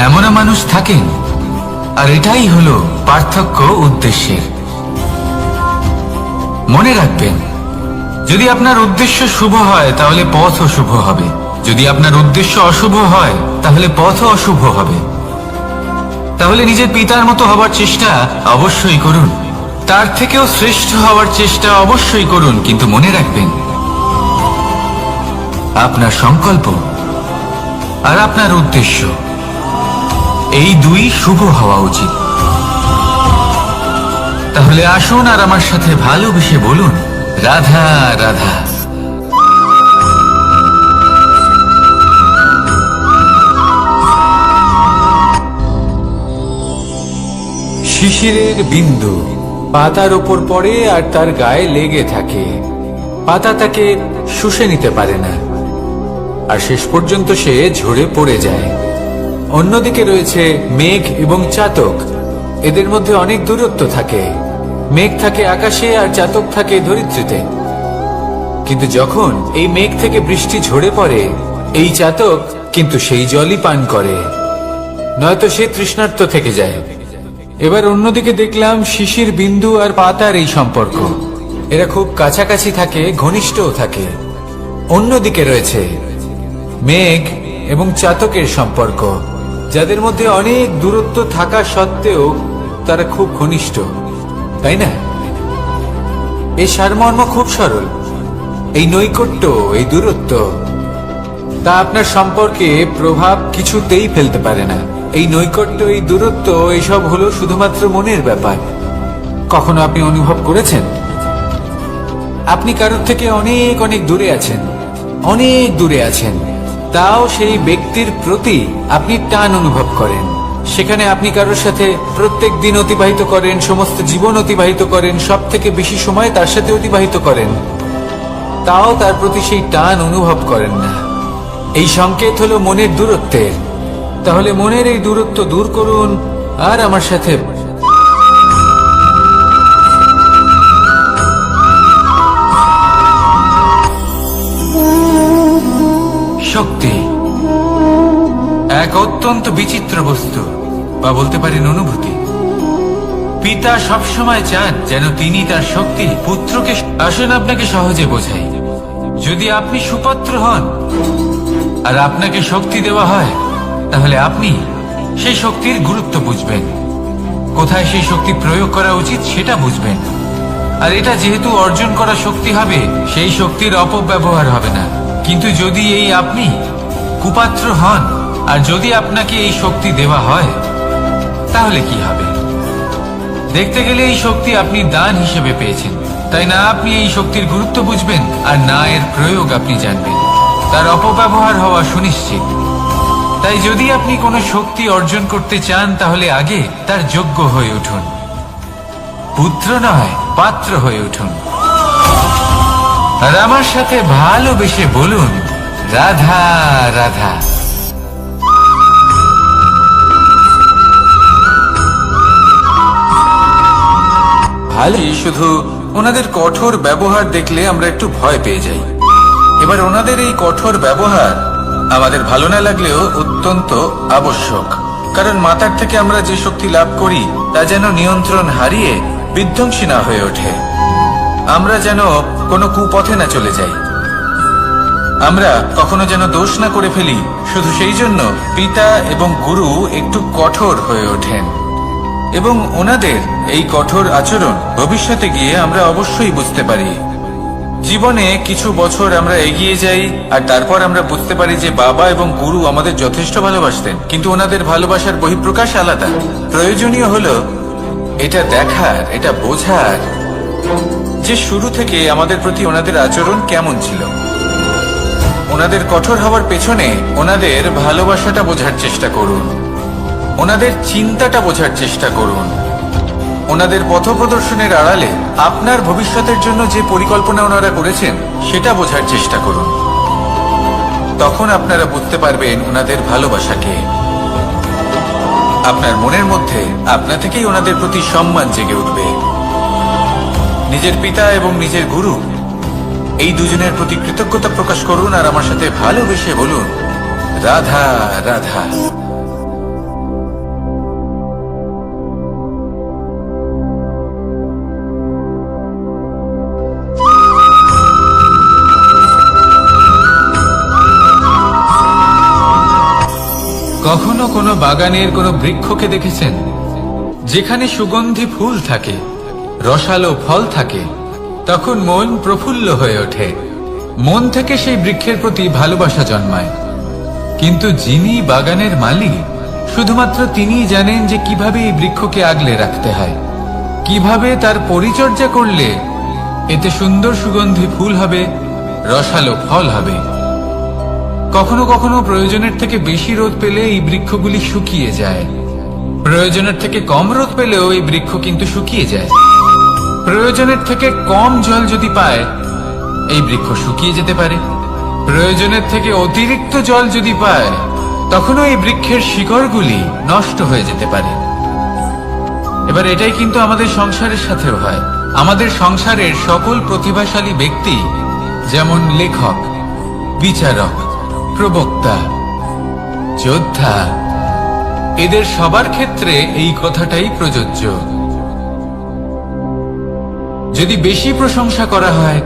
এমনও মানুষ থাকেন, আর এটাই হলো পার্থক্য উদ্দেশ্যের। মনে রাখবেন, যদি আপনার উদ্দেশ্য শুভ হয় তাহলে পথও শুভ হবে, যদি আপনার উদ্দেশ্য অশুভ হয় তাহলে পথও অশুভ হবে। তাহলে নিজের পিতার মতো হবার চেষ্টা অবশ্যই করুন, তার থেকেও শ্রেষ্ঠ হওয়ার চেষ্টা অবশ্যই করুন, কিন্তু মনে রাখবেন আপনার সংকল্প আর আপনার উদ্দেশ্য এই দুই শুভ হওয়া উচিত। তাহলে আসুন আর আমার সাথে ভালোবেসে বলুন, রাধা রাধা। শিশিরের বিন্দু পাতার ওপর পড়ে আর তার গায়ে লেগে থাকে। পাতা তাকে শুষে নিতে পারে না, আর শেষ পর্যন্ত সে ঝরে পড়ে যায়। অন্যদিকে রয়েছে মেঘ এবং চাতক। এদের মধ্যে অনেক দূরত্ব থাকে। মেঘ থাকে আকাশে আর চাতক থাকে ধরিত্রীতে। কিন্তু যখন এই মেঘ থেকে বৃষ্টি ঝরে পড়ে, এই চাতক কিন্তু সেই জলই পান করে, নয়তো সে তৃষ্ণার্ত থেকে যায়। এবার অন্যদিকে দেখলাম শিশির বিন্দু আর পাতার এই সম্পর্ক। এরা খুব কাছাকাছি থাকে, ঘনিষ্ঠও থাকে। অন্যদিকে রয়েছে মেঘ এবং চাতকের সম্পর্ক, যাদের মধ্যে অনেক দূরত্ব থাকা সত্ত্বেও তারা খুব ঘনিষ্ঠ, তাই না? এই সারমর্ম খুব সরল। এই নৈকট্য, এই দূরত্ব, তা আপনার সম্পর্কে প্রভাব কিছুতেই ফেলতে পারে না। এই নৈকট্য, এই দূরত্ব, এইসব হলো শুধুমাত্র মনের ব্যাপার। কখনো আপনি অনুভব করেছেন আপনি কারোর থেকে অনেক অনেক দূরে আছেন, অনেক দূরে আছেন, তাও সেই ব্যক্তির প্রতি আপনি টান অনুভব করেন। সেখানে আপনি কারোর সাথে প্রত্যেক দিন অতিবাহিত করেন, সমস্ত জীবন অতিবাহিত করেন, সব থেকে বেশি সময় তার সাথে অতিবাহিত করেন, তাও তার প্রতি সেই টান অনুভব করেন না। এই সংকেত হলো মনের দূরত্বের। তাহলে মনের এই দূরত্ব দূর করুন আর আমার সাথে শক্তি এক অত্যন্ত বিচিত্র বস্তু, বা বলতে পারেন অনুভূতি। পিতা সবসময় চান যেন তিনি তার শক্তি পুত্রকে। আসুন আপনাকে সহজে বোঝাই। যদি আপনি সুপাত্র হন আর আপনাকে শক্তি দেওয়া হয়, তাহলে আপনি সেই শক্তির গুরুত্ব বুঝবেন, কোথায় সেই শক্তি প্রয়োগ করা উচিত সেটা বুঝবেন। আর এটা যেহেতু অর্জন করা শক্তি হবে, সেই শক্তির অপব্যবহার হবে না। কিন্তু যদি এই আপনি কুপাত্র হন আর যদি আপনাকে এই শক্তি দেওয়া হয়, তাহলে কি হবে? দেখতে গেলে এই শক্তি আপনি দান হিসেবে পেয়েছেন, তাই না আপনি এই শক্তির গুরুত্ব বুঝবেন আর না এর প্রয়োগ আপনি জানবেন। তার অপব্যবহার হওয়া সুনিশ্চিত। তাই যদি আপনি কোনো শক্তি অর্জন করতে চান, তাহলে আগে তার যোগ্য হয়ে উঠুন। পুত্র নয়, পাত্র হয়ে উঠুন। আর আমার সাথে ভালোবেসে বলুন, রাধা রাধা। ভালোই, শুধু ওনাদের কঠোর ব্যবহার দেখলে আমরা একটু ভয় পেয়ে যাই। এবার ওনাদের এই কঠোর ব্যবহার আমাদের ভালো না লাগলেও অত্যন্ত আবশ্যক, কারণ মাতার থেকে আমরা যে শক্তি লাভ করি তা যেন নিয়ন্ত্রণ হারিয়ে বিধ্বংসী না হয়ে ওঠে। আমরা যেন কোনো কুপথে না চলে যাই, আমরা কখনো যেন দোষ না করে ফেলি। শুধু সেই জন্য পিতা এবং গুরু একটু কঠোর হয়ে ওঠেন, এবং ওনাদের এই কঠোর আচরণ ভবিষ্যতে গিয়ে আমরা অবশ্যই বুঝতে পারি জীবনে কিছু বছর আমরা এগিয়ে যাই আর তারপর আমরা বুঝতে পারি যে বাবা এবং গুরু আমাদের যথেষ্ট ভালোবাসতেন, কিন্তু ওনাদের ভালোবাসার বহিঃপ্রকাশ আলাদা। প্রয়োজনীয় হলো এটা দেখার, এটা বোঝার যে শুরু থেকে আমাদের প্রতি ওনাদের আচরণ কেমন ছিল। ওনাদের কঠোর হওয়ার পেছনে ওনাদের ভালোবাসাটা বোঝার চেষ্টা করুন, ওনাদের চিন্তাটা বোঝার চেষ্টা করুন, ওনাদের পথপ্রদর্শনের আড়ালে আপনার ভবিষ্যতের জন্য যে পরিকল্পনা ওনারা করেছেন সেটা বোঝার চেষ্টা করুন। তখন আপনারা বুঝতে পারবেন ওনাদের ভালোবাসাকে। আপনার মনের মধ্যে আপনা থেকেই ওনাদের প্রতি সম্মান জেগে উঠবে। নিজের পিতা এবং নিজের গুরু এই দুজনের প্রতি কৃতজ্ঞতা প্রকাশ করুন আর আমার সাথে ভালোবেসে বলুন, রাধা রাধা। কখনো কোনো বাগানের কোনো বৃক্ষকে দেখেছেন যেখানে সুগন্ধি ফুল থাকে, রসালো ফল থাকে? তখন মন প্রফুল্ল হয়ে ওঠে, মন থেকে সেই বৃক্ষের প্রতি ভালোবাসা জন্মায়। কিন্তু যিনি বাগানের মালিক, শুধুমাত্র তিনিই জানেন যে কিভাবে এই বৃক্ষকে আগলে রাখতে হয়, কিভাবে তার পরিচর্যা করলে এতে সুন্দর সুগন্ধি ফুল হবে, রসালো ফল হবে। কখনো কখনো প্রয়োজনের থেকে বেশি রোদ পেলে এই বৃক্ষগুলি শুকিয়ে যায়, প্রয়োজনের থেকে কম রোদ পেলেও এই বৃক্ষ কিন্তু শুকিয়ে যায়। প্রয়োজনের থেকে কম জল যদি পায় এই বৃক্ষ শুকিয়ে যেতে পারে, প্রয়োজনের থেকে অতিরিক্ত জল যদি পায় তখনও এই বৃক্ষের শিকড়গুলি নষ্ট হয়ে যেতে পারে। এবার এটাই কিন্তু আমাদের সংসারের সাথেও হয়। আমাদের সংসারের সকল প্রতিভাশালী ব্যক্তি, যেমন লেখক, বিচারক, প্রবক্তা, যোদ্ধা, এদের সবার ক্ষেত্রে এই কথাটাই প্রযোজ্য। যদি বেশি প্রশংসা করা হয়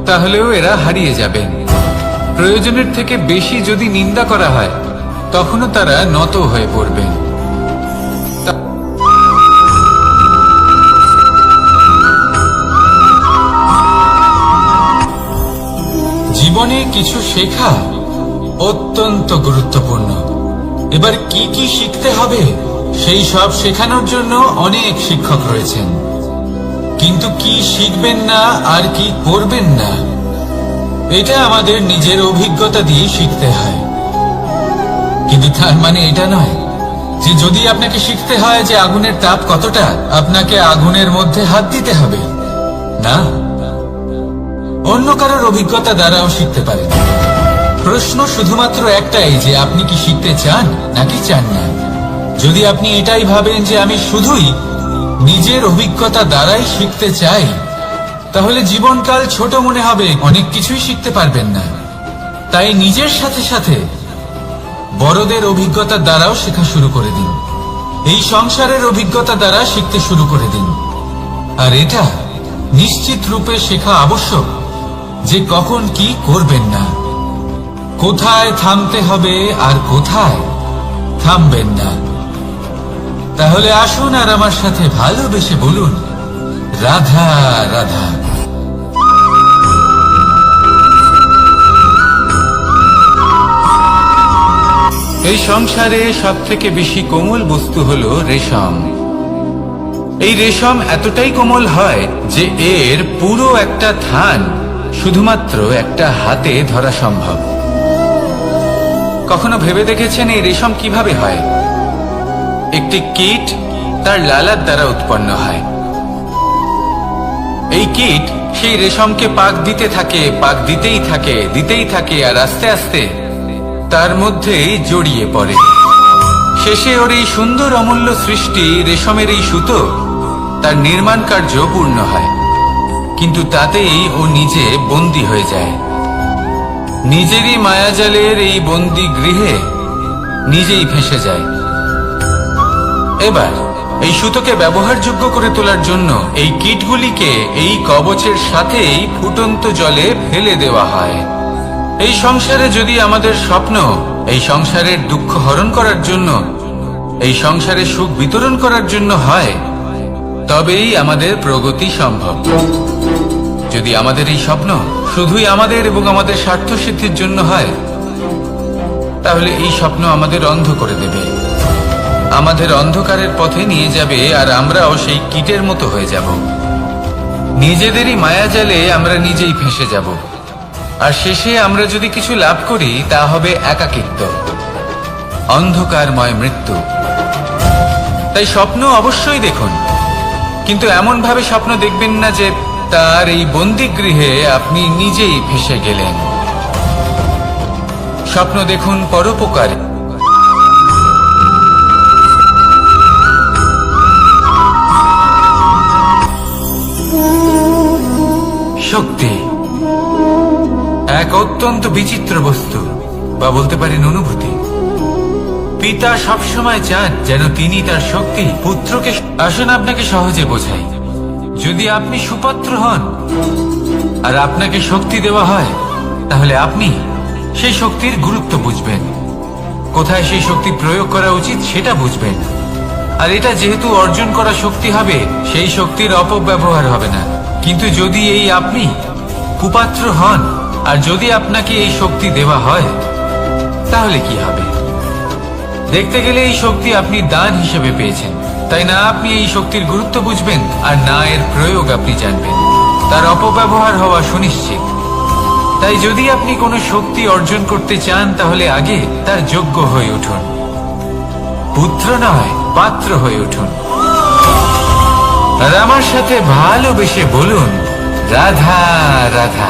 তাহলেও এরা হারিয়ে যাবেন। প্রয়োজনের থেকে বেশি যদি নিন্দা করা হয় তখনও তারা নত হয়ে পড়বেন। জীবনে কিছু শেখা অত্যন্ত গুরুত্বপূর্ণ। এবার কি কি শিখতে হবে সেই সব শেখানোর জন্য অনেক শিক্ষক রয়েছেন, কিন্তু কি শিখবেন না আর কি করবেন না এটা আমাদের নিজের অভিজ্ঞতা দিয়ে শিখতে হয়। কিন্তু তার মানে এটা নয় যে যদি আপনাকে শিখতে হয় যে আগুনের তাপ কতটা, আপনাকে আগুনের মধ্যে হাত দিতে হবে। না, অন্য কারোর অভিজ্ঞতা দ্বারাও শিখতে পারেন। প্রশ্ন শুধুমাত্র একটাই যে আপনি কি শিখতে চান নাকি চান না। যদি আপনি এটাই ভাবেন যে আমি শুধুই নিজের অভিজ্ঞতা দ্বারাই শিখতে চাই, তাহলে জীবনকাল ছোট মনে হবে, অনেক কিছুই শিখতে পারবেন না। তাই নিজের সাথে সাথে বড়দের অভিজ্ঞতা দ্বারাও শেখা শুরু করে দিন। এই সংসারের অভিজ্ঞতা দ্বারা শিখতে শুরু করে দিন। আর এটা নিশ্চিত রূপে শেখা আবশ্যক যে কখন কি করবেন না, কোথায় থামতে হবে আর কোথায় থামবেন না। তাহলে আসুন আর আমার সাথে ভালোবেসে বলুন, রাধা রাধা। এই সংসারে সব থেকে বেশি কোমল বস্তু হলো রেশম। এই রেশম এতটাই কোমল হয় যে এর পুরো একটা থান শুধুমাত্র একটা হাতে ধরা সম্ভব। কখনো ভেবে দেখেছেন এই রেশম কিভাবে হয়? একটি কীট তার লালার দ্বারা উৎপন্ন হয়। এই কীট সেই রেশমকে পাক দিতে থাকে, পাক দিতেই থাকে আর আস্তে আস্তে তার মধ্যেই জড়িয়ে পড়ে। শেষে ওর এই সুন্দর অমূল্য সৃষ্টি রেশমের এই সুতো তার নির্মাণ কার্য পূর্ণ হয়, কিন্তু তাতেই ও নিজে বন্দী হয়ে যায়। নিজেরই মায়াজালের এই বন্দী গৃহে নিজেই ফেঁসে যায়। এবার এই সুতোকে ব্যবহারযোগ্য করে তোলার জন্য এই কীটগুলিকে এই কবচের সাথেই ফুটন্ত জলে ফেলে দেওয়া হয়। এই সংসারে যদি আমাদের স্বপ্ন এই সংসারের দুঃখ হরণ করার জন্য, এই সংসারে সুখ বিতরণ করার জন্য হয়, তবেই আমাদের প্রগতি সম্ভব। যদি আমাদের এই স্বপ্ন শুধুই আমাদের এবং আমাদের স্বার্থ সিদ্ধির জন্য হয়, তাহলে এই স্বপ্ন আমাদের অন্ধ করে দেবে, আমাদের অন্ধকারের পথে নিয়ে যাবে, আর আমরাও সেই কীটের মতো হয়ে যাব। নিজেদেরই মায়াজালে আমরা নিজেই ফেঁসে যাব, আর শেষে আমরা যদি কিছু লাভ করি তা হবে একাকিত্ব, অন্ধকারময় মৃত্যু। তাই স্বপ্ন অবশ্যই দেখুন, কিন্তু এমন ভাবে স্বপ্ন দেখবেন না যে তার এই বন্দিগৃহে আপনি নিজেই ফেঁসে গেলেন। স্বপ্ন দেখুন পরোপকারে। শক্তি এক অত্যন্ত বিচিত্র বস্তু, বা বলতে পারেন অনুভূতি। পিতা সবসময় চান যেন তিনি তার শক্তি পুত্রকে। আসুন আপনাকে সহজে বোঝাই। যদি আপনি সুপাত্র হন আর আপনাকে শক্তি দেওয়া হয়, তাহলে আপনি সেই শক্তির গুরুত্ব বুঝবেন, কোথায় সেই শক্তি প্রয়োগ করা উচিত সেটা বুঝবেন। আর এটা যেহেতু অর্জন করা শক্তি হবে, সেই শক্তির অপব্যবহার হবে না। কিন্তু যদি এই আপনি কুপাত্র হন আর যদি আপনাকে এই শক্তি দেওয়া হয়, তাহলে কি হবে? দেখতে গেলে এই শক্তি আপনি দান হিসেবে পেয়েছেন, তাই না আপনি এই শক্তির গুরুত্ব বুঝবেন, আর না এর প্রয়োগ আপনি জানবেন। তার অপব্যবহার হওয়া সুনিশ্চিত। তাই যদি আপনি কোনো শক্তি অর্জন করতে চান, তাহলে আগে তার যোগ্য হয়ে উঠুন, পুত্র নয় পাত্র হয়ে উঠুন। আর আমার সাথে ভালোবেসে বলুন, রাধা রাধা।